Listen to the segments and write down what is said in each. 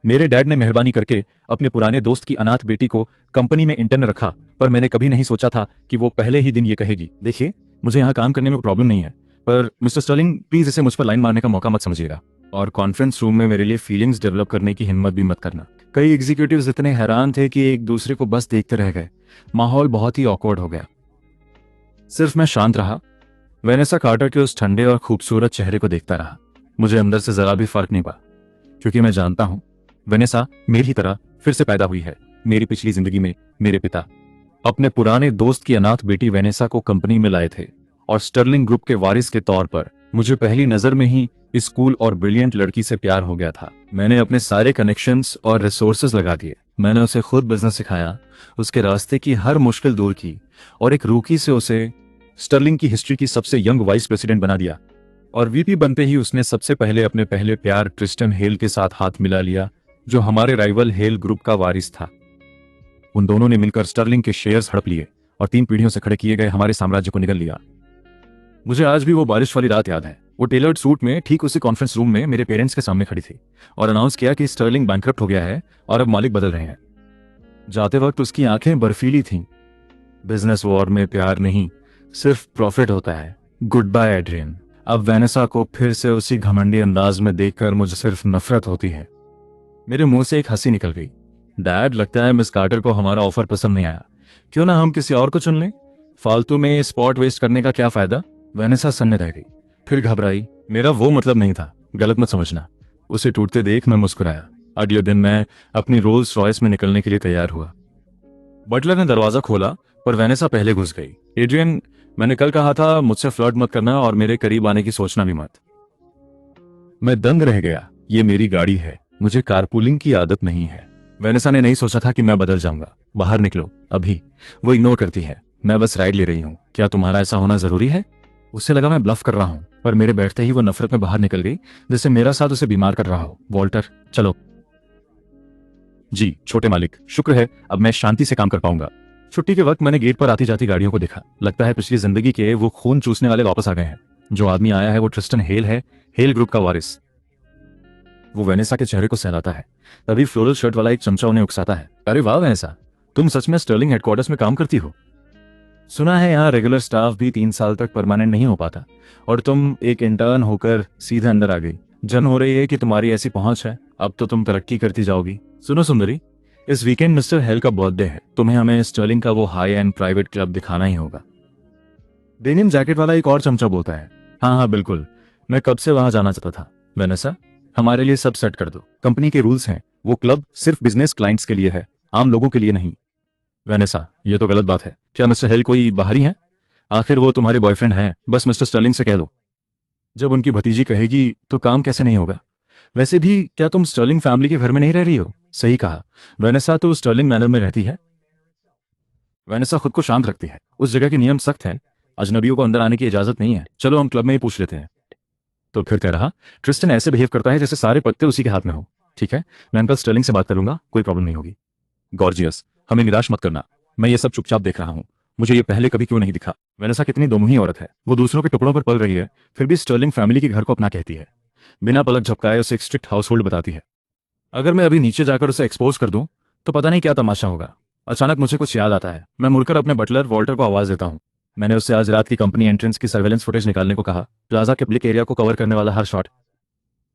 मेरे डैड ने मेहरबानी करके अपने पुराने दोस्त की अनाथ बेटी को कंपनी में इंटर्न रखा, पर मैंने कभी नहीं सोचा था कि वो पहले ही दिन ये कहेगी, देखिए मुझे यहाँ काम करने में प्रॉब्लम नहीं है, पर मिस्टर स्टर्लिंग प्लीज इसे मुझ पर लाइन मारने का मौका मत समझिएगा, और कॉन्फ्रेंस रूम में मेरे लिए फीलिंग्स डेवलप करने की हिम्मत भी मत करना। कई एग्जीक्यूटिव्स इतने हैरान थे कि एक दूसरे को बस देखते रह गए। माहौल बहुत ही ऑकवर्ड हो गया। सिर्फ मैं शांत रहा, वेनेसा कार्टर के उस ठंडे और खूबसूरत चेहरे को देखता रहा। मुझे अंदर से जरा भी फर्क नहीं पड़ा, क्योंकि मैं जानता हूं वेनेसा मेरी तरह फिर से पैदा हुई है। मेरी पिछली जिंदगी में मेरे पिता अपने पुराने दोस्त की अनाथ बेटी वेनेसा को कंपनी में लाए थे, और स्टर्लिंग ग्रुप के वारिस के तौर पर मुझे पहली नजर में ही इस कूल और ब्रिलियंट लड़की से प्यार हो गया था। मैंने अपने सारे कनेक्शंस और रिसोर्सेज लगा दिए। मैंने उसे खुद बिजनेस सिखाया, उसके रास्ते की हर मुश्किल दूर की, और एक रूकी से उसे स्टर्लिंग की हिस्ट्री की सबसे यंग वाइस प्रेसिडेंट बना दिया। और वीपी बनते ही उसने सबसे पहले अपने पहले प्यार ट्रिस्टन हेल के साथ हाथ मिला लिया, जो हमारे राइवल हेल ग्रुप का वारिस था। उन दोनों ने मिलकर स्टर्लिंग के शेयर्स हड़प लिए और 3 पीढ़ियों से खड़े किए गए हमारे साम्राज्य को निगल लिया। मुझे आज भी वो बारिश वाली रात याद है। वो टेलर्ड सूट में ठीक उसी कॉन्फ्रेंस रूम में मेरे पेरेंट्स के सामने खड़ी थी और अनाउंस किया कि स्टर्लिंग बैंकरप्ट हो गया है और अब मालिक बदल रहे हैं। जाते वक्त उसकी आंखें बर्फीली थीं। बिजनेस वॉर में प्यार नहीं, सिर्फ प्रॉफिट होता है। Good bye Adrian. अब वेनेसा को फिर से उसी घमंडी अंदाज में देखकर मुझे सिर्फ नफरत होती है। मेरे मुंह से एक हंसी निकल गई। डैड, लगता है मिस कार्टर को हमारा ऑफर पसंद नहीं आया। क्यों ना हम किसी और को चुन लें? फालतू में स्पॉट वेस्ट करने का क्या फायदा? वेनेसा सन्ने रह गई, फिर घबराई। मेरा वो मतलब नहीं था, गलत मत समझना। उसे टूटते देख मैं मुस्कुराया। अगले दिन मैं अपनी रोल्स रॉयस में निकलने के लिए तैयार हुआ। बटलर ने दरवाजा खोला, पर वेनेसा पहले घुस गई। एड्रियन, मैंने कल कहा था मुझसे फ्लर्ट मत करना और मेरे करीब आने की सोचना भी मत। मैं दंग रह गया। ये मेरी गाड़ी है, मुझे कारपूलिंग की आदत नहीं है। वेनेसा ने नहीं सोचा था कि मैं बदल जाऊंगा। बाहर निकलो अभी। वो इग्नोर करती है। मैं बस राइड ले रही हूँ, क्या तुम्हारा ऐसा होना जरूरी है? उसे लगा मैं ब्लफ कर रहा हूँ, पर मेरे बैठते ही वो नफरत में बाहर निकल गई, जैसे मेरा साथ उसे बीमार कर रहा हो। वॉल्टर, चलो। जी छोटे मालिक, शुक्र है अब मैं शांति से काम कर पाऊंगा। छुट्टी के वक्त मैंने गेट पर आती जाती गाड़ियों को देखा। लगता है पिछली जिंदगी के वो खून चूसने वाले वापस आ गए हैं। जो आदमी आया है वो ट्रिस्टन हेल है, हेल ग्रुप का वारिस। वो वेनेसा के चेहरे को सहलाता है। तभी फ्लोरल शर्ट वाला एक चमचा उन्हें उकसाता है। अरे वाह वेनेसा, तुम सच में स्टर्लिंग हेडक्वार्टर्स में काम करती हो? सुना है यहाँ रेगुलर स्टाफ भी 3 साल तक परमानेंट नहीं हो पाता, और तुम एक इंटर्न होकर सीधे अंदर आ गई। जन हो रही है कि तुम्हारी ऐसी पहुंच है, अब तो तुम तरक्की करती जाओगी। सुनो सुंदरी, इस वीकेंड मिस्टर हेल का बर्थडे है। तुम्हें हमें स्टर्लिंग का वो हाई एंड प्राइवेट क्लब दिखाना ही होगा। डेनिम जैकेट वाला एक और चमचा बोलता है। हाँ हाँ बिल्कुल, मैं कब से वहां जाना चाहता था। वेनेसा, हमारे लिए सब सेट कर दो। कंपनी के रूल्स हैं, वो क्लब सिर्फ बिजनेस क्लाइंट्स के लिए है, आम लोगों के लिए नहीं। वेनेसा, ये तो गलत बात है। क्या मिस्टर हेल कोई बाहरी है? आखिर वो तुम्हारे बॉयफ्रेंड हैं। बस मिस्टर स्टर्लिंग से कह दो। जब उनकी भतीजी कहेगी तो काम कैसे नहीं होगा? वैसे भी क्या तुम स्टर्लिंग फैमिली के घर में नहीं रह रही हो? सही कहा। वेनेसा तो स्टर्लिंग मैनर में रहती है। वेनेसा खुद को शांत रखती है। उस जगह के नियम सख्त हैं, अजनबियों को अंदर आने की इजाजत नहीं है। चलो हम क्लब में ही पूछ लेते हैं। तो फिर कह रहा, ट्रिस्टन ऐसे बिहेव करता है जैसे सारे पत्ते उसी के हाथ में हो। ठीक है, मैं अंकल स्टर्लिंग से बात करूंगा, कोई प्रॉब्लम नहीं होगी। गॉर्जियस, हमें निराश मत करना। मैं ये सब चुपचाप देख रहा हूँ। मुझे ये पहले कभी क्यों नहीं दिखा? वेनेसा कितनी दोमुही औरत है। वो दूसरों के टुकड़ों पर पल रही है, फिर भी स्टर्लिंग फैमिली के घर को अपना कहती है। बिना पलक झपकाए उसे एक स्ट्रिक्ट हाउस होल्ड बताती है। अगर मैं अभी नीचे जाकर उसे एक्सपोज कर दूं तो पता नहीं क्या तमाशा होगा। अचानक मुझे कुछ याद आता है। मैं मुड़कर अपने बटलर वॉल्टर को आवाज देता हूँ। मैंने उससे आज रात की कंपनी एंट्रेंस की सर्वेलेंस फुटेज निकालने को कहा। प्लाजा के पब्लिक एरिया को कवर करने वाला हर शॉट।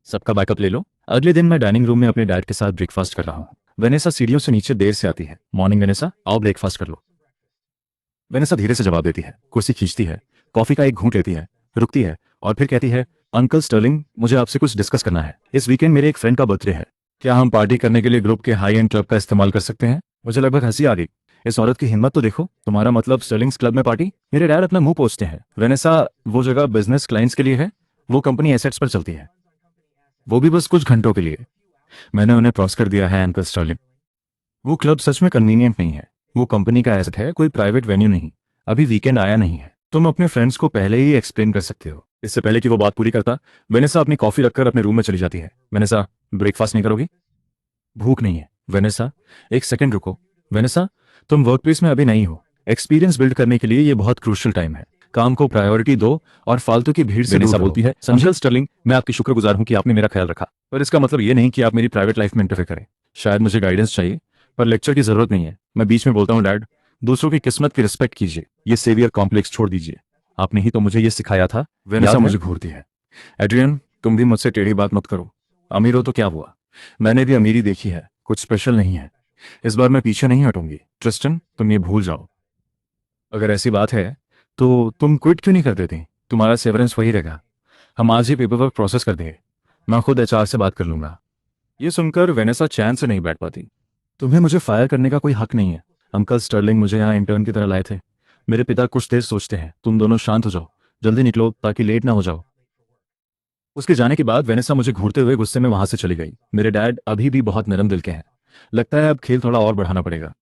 सबका बैकअप ले लो। अगले दिन मैं डाइनिंग रूम में अपने डैड के साथ ब्रेकफास्ट कर रहा हूँ। वेनेसा सीढ़ियों से नीचे देर से आती है। मॉर्निंग वेनेसा, आओ ब्रेकफास्ट कर लो। वेनेसा धीरे से जवाब देती है, कुर्सी खींचती है, कॉफी का एक घूंट लेती है, रुकती है और फिर कहती है, अंकल स्टर्लिंग, मुझे आपसे कुछ डिस्कस करना है। इस वीकेंड मेरे एक फ्रेंड का बर्थडे है। क्या हम पार्टी करने के लिए ग्रुप के हाई एंड क्लब का इस्तेमाल कर सकते हैं? मुझे लगभग हंसी आ गई। इस औरत की हिम्मत तो देखो। तुम्हारा मतलब स्टर्लिंग्स क्लब में पार्टी? मेरे डैड अपना मुंह पोंछते हैं। वेनेसा, वो जगह बिजनेस क्लाइंट्स के लिए है, वो कंपनी एसेट्स पर चलती है, वो भी बस कुछ घंटों के लिए। मैंने उन्हें क्रॉस कर दिया है अंकल स्टर्लिंग। वो क्लब सच में कन्वीनियंट नहीं है, वो कंपनी का एसेट है, कोई प्राइवेट वेन्यू नहीं। अभी वीकेंड आया नहीं है, तुम अपने फ्रेंड्स को पहले ही एक्सप्लेन कर सकते हो। इससे पहले कि वो बात पूरी करता, वेनेसा अपनी कॉफी रखकर अपने रूम में चली जाती है। वेनेसा, ब्रेकफास्ट नहीं करोगी? भूख नहीं है। वेनेसा, एक सेकंड रुको। वेनेसा, तुम वर्कप्लेस में अभी नहीं हो। एक्सपीरियंस बिल्ड करने के लिए ये बहुत क्रूशियल टाइम है। काम को प्रायोरिटी दो और फालतू की भीड़ से वेनेसा दूर रहो। बोलती है, अंकल स्टर्लिंग, मैं आपकी शुक्रगुजार हूं कि आपने मेरा ख्याल रखा, पर इसका मतलब ये नहीं कि आप मेरी प्राइवेट लाइफ में इंटरफेयर करें। शायद मुझे गाइडेंस चाहिए, पर लेक्चर की जरूरत नहीं है। मैं बीच में बोलता हूँ, डैड, दूसरों की किस्मत की रिस्पेक्ट कीजिए, ये सेवियर कॉम्प्लेक्स छोड़ दीजिए। आपने ही तो मुझे ये सिखाया था। वेनेसा मुझे घूरती है। एड्रियन, तुम भी मुझसे टेढ़ी बात मत करो। अमीर हो तो क्या हुआ, मैंने भी अमीरी देखी है, कुछ स्पेशल नहीं है। इस बार मैं पीछे नहीं हटूंगी। ट्रिस्टन, तुम ये भूल जाओ। अगर ऐसी बात है तो तुम क्विट क्यों नहीं कर देती? तुम्हारा सेवरेंस वही रहेगा। हम आज ही पेपर वर्क प्रोसेस कर देंगे। मैं खुद एचआर से बात कर लूंगा। ये सुनकर वेनेसा चैन से नहीं बैठ पाती। तुम्हें मुझे फायर करने का कोई हक नहीं है। अंकल स्टर्लिंग मुझे यहाँ इंटर्न की तरह लाए थे। मेरे पिता कुछ देर सोचते हैं। तुम दोनों शांत हो जाओ, जल्दी निकलो ताकि लेट ना हो जाओ। उसके जाने के बाद वेनेसा मुझे घूरते हुए गुस्से में वहां से चली गई। मेरे डैड अभी भी बहुत नरम दिल के हैं। लगता है अब खेल थोड़ा और बढ़ाना पड़ेगा।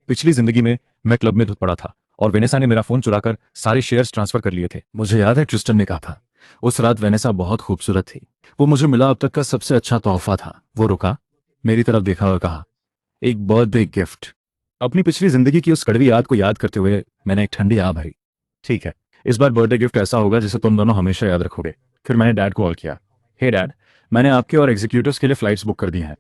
पिछली जिंदगी में मैं क्लब में धुत पड़ा था और वेनेसा ने मेरा फोन चुराकर सारे शेयर्स ट्रांसफर कर लिए थे। मुझे याद है ट्रिस्टन ने कहा था उस रात वेनेसा बहुत खूबसूरत थी। वो मुझे मिला अब तक का सबसे अच्छा तोहफा था। वो रुका, मेरी तरफ देखा और कहा, एक बर्थडे गिफ्ट। अपनी पिछली जिंदगी की उस कड़वी याद को याद करते हुए मैंने एक ठंडी आह भरी। ठीक है, इस बार बर्थडे गिफ्ट ऐसा होगा जिसे तुम दोनों हमेशा याद रखोगे। फिर मैंने डैड को कॉल किया। हे डैड, मैंने आपके और एग्जीक्यूटिव्स के लिए फ्लाइट्स बुक कर दी हैं।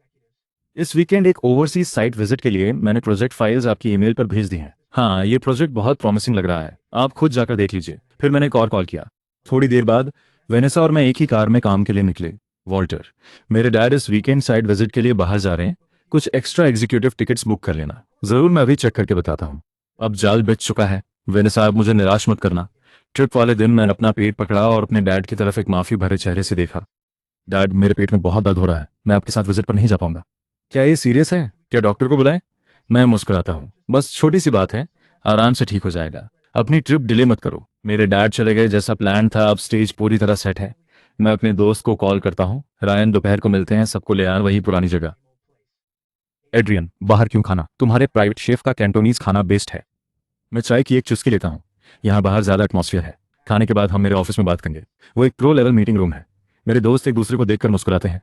इस वीकेंड एक ओवरसीज साइट विजिट के लिए मैंने प्रोजेक्ट फाइल्स आपकी ईमेल पर भेज दी हैं। हाँ, ये प्रोजेक्ट बहुत प्रॉमिसिंग लग रहा है, आप खुद जाकर देख लीजिए। फिर मैंने एक और कॉल किया। थोड़ी देर बाद वेनेसा और मैं एक ही कार में काम के लिए निकले। वॉल्टर, मेरे डैड इस वीकेंड साइट विजिट के लिए बाहर जा रहे हैं, कुछ एक्स्ट्रा एग्जीक्यूटिव टिकट्स बुक कर लेना। जरूर, मैं अभी चेक करके बताता हूँ। अब जाल बिछ चुका है। वेनेसा, आप मुझे निराश मत करना। ट्रिप वाले दिन मैंने अपना पेट पकड़ा और अपने डैड की तरफ एक माफी भरे चेहरे से देखा। डैड, मेरे पेट में बहुत दर्द हो रहा है, मैं आपके साथ विजिट पर नहीं जा पाऊंगा। क्या ये सीरियस है? क्या डॉक्टर को बुलाएं? मैं मुस्कुराता हूँ। बस छोटी सी बात है, आराम से ठीक हो जाएगा। अपनी ट्रिप डिले मत करो। मेरे डैड चले गए जैसा प्लान था, अब स्टेज पूरी तरह सेट है। मैं अपने दोस्त को कॉल करता हूँ। रायन, दोपहर को मिलते हैं, सबको ले आना वही पुरानी जगह। एड्रियन, बाहर क्यों खाना? तुम्हारे प्राइवेट शेफ का कैंटोनीज खाना बेस्ट है। मैं चाय की एक चुस्की लेता हूँ। यहाँ बाहर ज्यादा एटमॉस्फेयर है। खाने के बाद हम मेरे ऑफिस में बात करेंगे। वो एक प्रो लेवल मीटिंग रूम है। मेरे दोस्त एक दूसरे को देखकर मुस्कुराते हैं।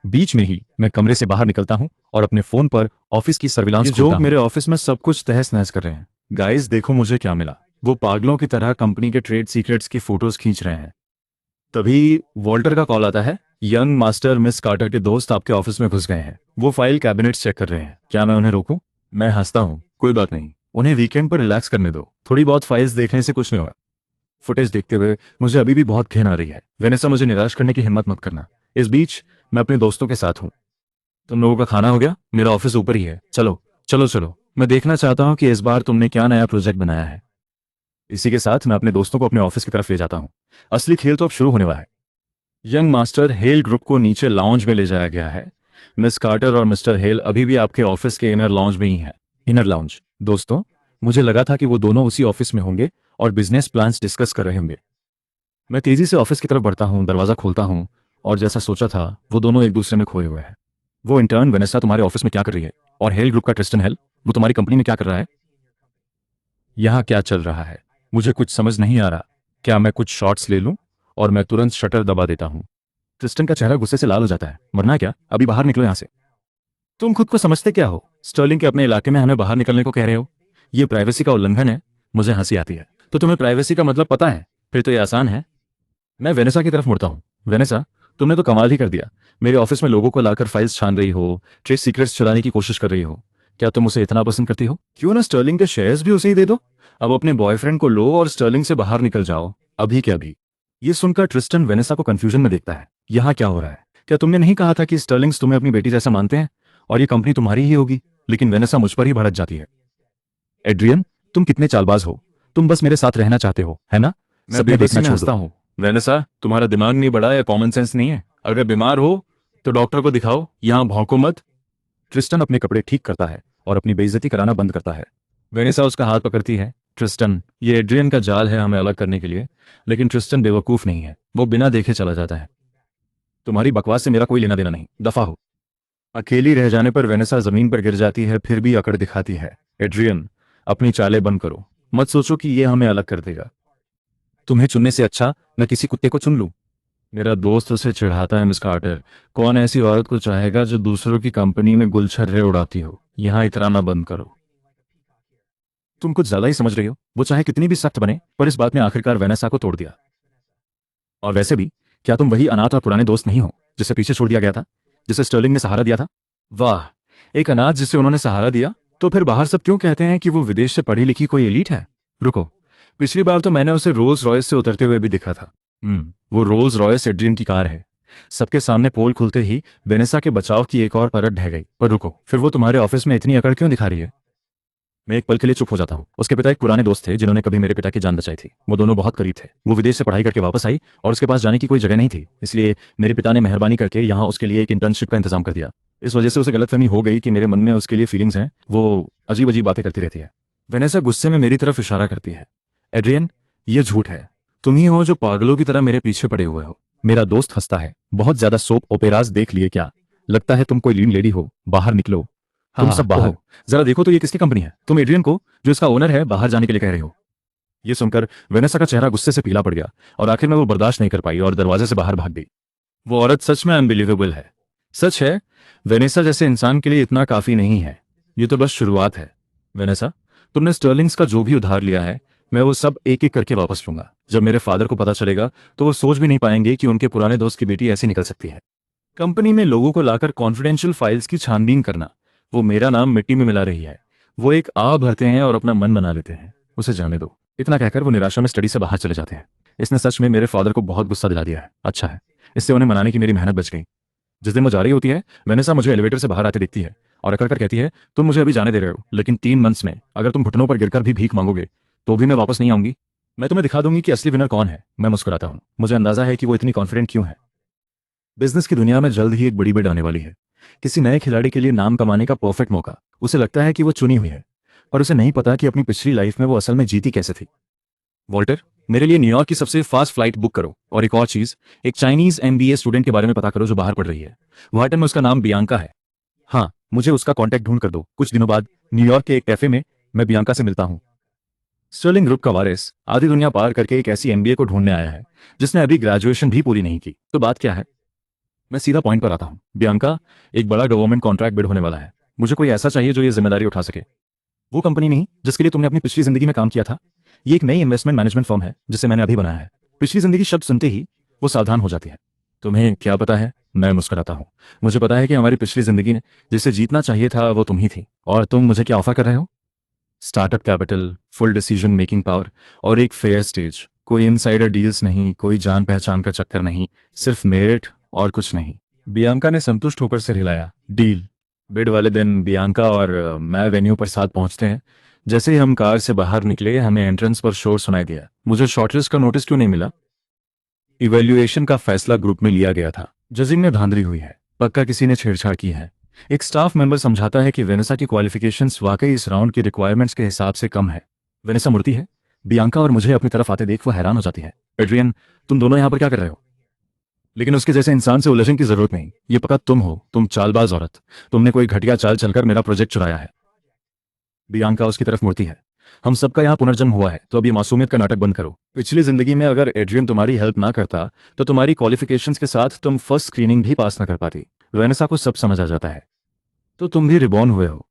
बीच में ही मैं कमरे से बाहर निकलता हूँ और अपने फोन पर ऑफिस की सर्विलांस खोलता हूं। मेरे ऑफिस में सब कुछ तहस नहस कर रहे हैं। गाइस, देखो मुझे क्या मिला। वो पागलों की तरह कंपनी के ट्रेड सीक्रेट्स की फोटोज खींच रहे हैं। तभी वॉल्टर का कॉल आता है। यंग मास्टर मिस कार्टर के दोस्त आपके ऑफिस में घुस गए हैं। वो फाइल कैबिनेट्स चेक कर रहे हैं। क्या मैं उन्हें रोकूं? मैं हंसता हूँ। कोई बात नहीं, उन्हें वीकेंड पर रिलैक्स करने दो। थोड़ी बहुत फाइल्स देखने से कुछ नहीं होगा। फुटेज देखते हुए मुझे अभी भी बहुत घिन आ रही है। वेनेसा, मुझे निराश करने की हिम्मत मत करना। इस बीच मैं अपने दोस्तों के साथ हूँ। तुम लोगों का खाना हो गया? मेरा ऑफिस ऊपर ही है। चलो चलो चलो, मैं देखना चाहता हूँ कि इस बार तुमने क्या नया प्रोजेक्ट बनाया है। इसी के साथ मैं अपने दोस्तों को अपने ऑफिस की तरफ ले जाता हूँ। असली खेल तो अब शुरू होने वाला है। यंग मास्टर हेल ग्रुप को नीचे लाउंज में ले जाया गया है। मिस कार्टर और मिस्टर हेल अभी भी आपके ऑफिस के इनर लाउंज में ही हैं। Inner lounge? दोस्तों, मुझे लगा था कि वो दोनों उसी ऑफिस में होंगे और बिजनेस प्लान्स डिस्कस कर रहे होंगे। मैं तेजी से ऑफिस की तरफ बढ़ता हूँ, दरवाजा खोलता हूँ और जैसा सोचा था वो दोनों एक दूसरे में खोए हुए हैं। वो इंटर्न वेनेसा तुम्हारे ऑफिस में क्या कर रही है? और हेल ग्रुप का ट्रिस्टन हेल, वो तुम्हारी कंपनी में क्या कर रहा है? यहाँ क्या चल रहा है? मुझे कुछ समझ नहीं आ रहा। क्या मैं कुछ शॉट्स ले लूं? और मैं तुरंत शटर दबा देता हूँ। ट्रिस्टन का चेहरा गुस्से से लाल हो जाता है। मरना है क्या? अभी बाहर निकलो यहाँ से। तुम खुद को समझते क्या हो? स्टर्लिंग के अपने इलाके में हमें बाहर निकलने को कह रहे हो? ये प्राइवेसी का उल्लंघन है। मुझे हंसी आती है। तो तुम्हें प्राइवेसी का मतलब पता है? फिर तो ये आसान है। मैं वेनेसा की तरफ मुड़ता हूँ। वेनेसा, तुमने तो कमाल ही कर दिया। मेरे ऑफिस में लोगों को लाकर फाइल्स छान रही हो, ट्रेड सीक्रेट्स चुराने की कोशिश कर रही हो। क्या तुम उसे इतना पसंद करती हो? क्यों ना स्टर्लिंग के शेयर्स भी उसे ही दे दो। अब अपने बॉयफ्रेंड को लो और स्टर्लिंग से बाहर निकल जाओ, अभी के अभी। ये सुनकर ट्रिस्टन वेनेसा को कंफ्यूजन में देखता है। यहाँ क्या हो रहा है? क्या तुमने नहीं कहा था कि स्टर्लिंग्स तुम्हें अपनी बेटी जैसा मानते हैं और ये कंपनी तुम्हारी ही होगी? लेकिन वेनेसा मुझ पर ही भड़क जाती है। एड्रियन, तुम कितने चालबाज हो। तुम बस मेरे साथ रहना चाहते हो, है ना? मैं देखना चाहता हूँ। वेनेसा, तुम्हारा दिमाग नहीं बढ़ा या कॉमन सेंस नहीं है? अगर बीमार हो तो डॉक्टर को दिखाओ, यहाँ भौंको मत। ट्रिस्टन अपने कपड़े ठीक करता है और अपनी बेइज्जती कराना बंद करता है। वेनेसा उसका हाथ पकड़ती है। ट्रिस्टन, ये एड्रियन का जाल है हमें अलग करने के लिए। लेकिन ट्रिस्टन बेवकूफ नहीं है, वो बिना देखे चला जाता है। तुम्हारी बकवास से मेरा कोई लेना देना नहीं, दफा हो। अकेली रह जाने पर वेनेसा जमीन पर गिर जाती है, फिर भी अकड़ दिखाती है। एड्रियन, अपनी चालें बंद करो। मत सोचो कि ये हमें अलग कर देगा। तुम्हें चुनने से अच्छा मैं किसी कुत्ते को चुन लूं। मेरा दोस्त उसे चिढ़ाता है। मिस कार्टर, कौन ऐसी औरत को चाहेगा जो दूसरों की कंपनी में गुलछर्रे उड़ाती हो? यहाँ इतराना बंद करो। तुम कुछ ज्यादा ही समझ रही हो। वो चाहे कितनी भी सख्त बने, पर इस बात ने आखिरकार वेनेसा को तोड़ दिया। और वैसे भी, क्या तुम वही अनाथ और पुराने दोस्त नहीं हो जिसे पीछे छोड़ दिया गया था, जिसे स्टर्लिंग ने सहारा दिया था? वाह, एक अनाथ जिसे उन्होंने सहारा दिया। तो फिर बाहर सब क्यों कहते हैं कि वो विदेश से पढ़ी लिखी कोई एलीट है? रुको, पिछली बार तो मैंने उसे रोल्स रॉयस से उतरते हुए भी देखा था। वो रोल्स रॉयस एड्रियन की कार है। सबके सामने पोल खुलते ही वेनेसा के बचाव की एक और परत ढह गई। पर रुको, फिर वो तुम्हारे ऑफिस में इतनी अकड़ क्यों दिखा रही है? मैं एक पल के लिए चुप हो जाता हूँ। उसके पिता एक पुराने दोस्त थे जिन्होंने कभी मेरे पिता की जान बचाई थी। वो दोनों बहुत करीब थे। वो विदेश से पढ़ाई करके वापस आई और उसके पास जाने की कोई जगह नहीं थी, इसलिए मेरे पिता ने मेहरबानी करके यहाँ उसके लिए एक इंटर्नशिप का इंतजाम कर दिया। इस वजह से उसे गलतफहमी हो गई कि मेरे मन में उसके लिए फीलिंग्स हैं। वो अजीब अजीब बातें करती रहती है। वेनेसा गुस्से में मेरी तरफ इशारा करती है। एड्रियन, ये झूठ है। तुम ही हो जो पागलों की तरह मेरे पीछे पड़े हुए हो। मेरा दोस्त हंसता है। बहुत ज्यादा सोप ओपेराज देख लिए क्या? लगता है तुम कोई लीन लेडी हो। बाहर निकलो। तुम सब बाहर। जरा देखो तो ये किसकी कंपनी है? तुम एड्रियन को, जो इसका ओनर है, बाहर जाने के लिए कह रहे हो। ये सुनकर वेनेसा का चेहरा गुस्से से पीला पड़ गया और आखिर में वो बर्दाश्त नहीं कर पाई और दरवाजे से बाहर भाग गई। वो औरत सच में अनबिलीवेबल है। सच है, वेनेसा जैसे इंसान के लिए इतना काफी नहीं है। ये तो बस शुरुआत है। वेनेसा, तुमने स्टर्लिंग्स का जो भी उधार लिया है, मैं वो सब एक एक करके वापस लूंगा। जब मेरे फादर को पता चलेगा तो वो सोच भी नहीं पाएंगे कि उनके पुराने दोस्त की बेटी ऐसी निकल सकती है। कंपनी में लोगों को लाकर कॉन्फिडेंशियल फाइल्स की छानबीन करना, वो मेरा नाम मिट्टी में मिला रही है। वो एक आ भरते हैं और अपना मन बना लेते हैं। उसे जाने दो। इतना कहकर वो निराशा में स्टडी से बाहर चले जाते हैं। इसने सच में मेरे फादर को बहुत गुस्सा दिला दिया है। अच्छा है, इससे उन्हें मनाने की मेरी मेहनत बच गई। जिस दिन वो जा रही होती है, वेनेसा मुझे एलिवेटर से बाहर आते देखती है और अकड़ कर कहती है, तुम मुझे अभी जाने दे रहे हो, लेकिन 3 मंथ्स में अगर तुम घुटनों पर गिरकर भी भीख मांगोगे तो भी मैं वापस नहीं आऊंगी। मैं तुम्हें दिखा दूंगी कि असली विनर कौन है। मैं मुस्कुराता हूँ। मुझे अंदाजा है कि वो इतनी कॉन्फिडेंट क्यों है। बिजनेस की दुनिया में जल्द ही एक बड़ी बेट आने वाली है। किसी नए खिलाड़ी के लिए नाम कमाने का परफेक्ट मौका। उसे लगता है कि वो चुनी हुई है, पर उसे नहीं पता कि अपनी पिछली लाइफ में वो असल में जीती कैसे थी। वॉल्टर, मेरे लिए न्यूयॉर्क की सबसे फास्ट फ्लाइट बुक करो। और एक और चीज, एक चाइनीज एमबीए स्टूडेंट के बारे में पता करो जो बाहर पढ़ रही है। वार्टन में उसका नाम बियांका है। हाँ, मुझे उसका कांटेक्ट ढूंढ कर दो। कुछ दिनों बाद न्यूयॉर्क के एक कैफे में मैं बियांका से मिलता हूँ। स्टर्लिंग ग्रुप का वारिस आधी दुनिया पार करके एक ऐसी एमबीए को ढूंढने आया है जिसने अभी ग्रेजुएशन भी पूरी नहीं की। तो बात क्या है? मैं सीधा पॉइंट पर आता हूँ। बियांका, एक बड़ा गवर्नमेंट कॉन्ट्रैक्ट बिड होने वाला है। मुझे कोई ऐसा चाहिए जो ये जिम्मेदारी उठा सके। वो कंपनी नहीं जिसके लिए तुमने अपनी पिछली जिंदगी में काम किया था। ये एक नई इन्वेस्टमेंट मैनेजमेंट फर्म है जिसे मैंने अभी बनाया है। पिछली जिंदगी शब्द सुनते ही वो सावधान हो जाती है। तुम्हें क्या पता है? मैं मुस्कुराता हूँ। मुझे पता है कि हमारी पिछली जिंदगी ने जिसे जीतना चाहिए था वो तुम ही थी। और तुम मुझे क्या ऑफर कर रहे हो? Startup capital, full decision making power और एक फेयर स्टेज। कोई इनसाइडर डील्स नहीं, कोई जान पहचान का चक्कर नहीं, सिर्फ मेरिट और कुछ नहीं। बियांका ने संतुष्ट होकर सिर हिलाया। डील। बिड वाले दिन बियांका और मैं वेन्यू पर साथ पहुंचते हैं। जैसे ही हम कार से बाहर निकले, हमें एंट्रेंस पर शोर सुनाई दिया। मुझे शॉर्टलिस्ट का नोटिस क्यों नहीं मिला? इवैल्यूएशन का फैसला ग्रुप में लिया गया था। जजिंग ने धांधली हुई है। पक्का किसी ने छेड़छाड़ की है। एक स्टाफ मेंबर समझाता है कि वेनेसा की क्वालिफिकेशंस वाकई इस राउंड की रिक्वायरमेंट्स के हिसाब से कम है। वेनेसा मुड़ती है। बियांका और मुझे अपनी तरफ आते देख वो हैरान हो जाती है। एड्रियन, तुम दोनों यहाँ पर क्या कर रहे हो? लेकिन उसके जैसे इंसान से उलझन की जरूरत नहीं। ये पक्का तुम हो, तुम चालबाज औरत। तुमने कोई घटिया चाल चलकर मेरा प्रोजेक्ट चुराया है। बियांका उसकी तरफ मुड़ती है। हम सबका यहाँ पुनर्जन्म हुआ है, तो अब ये मासूमियत का नाटक बंद करो। पिछली जिंदगी में अगर एड्रियन तुम्हारी हेल्प ना करता तो तुम्हारी क्वालिफिकेशंस के साथ तुम फर्स्ट स्क्रीनिंग भी पास ना कर पाती। वेनेसा को सब समझ आ जाता है। तो तुम भी रिबॉर्न हुए हो,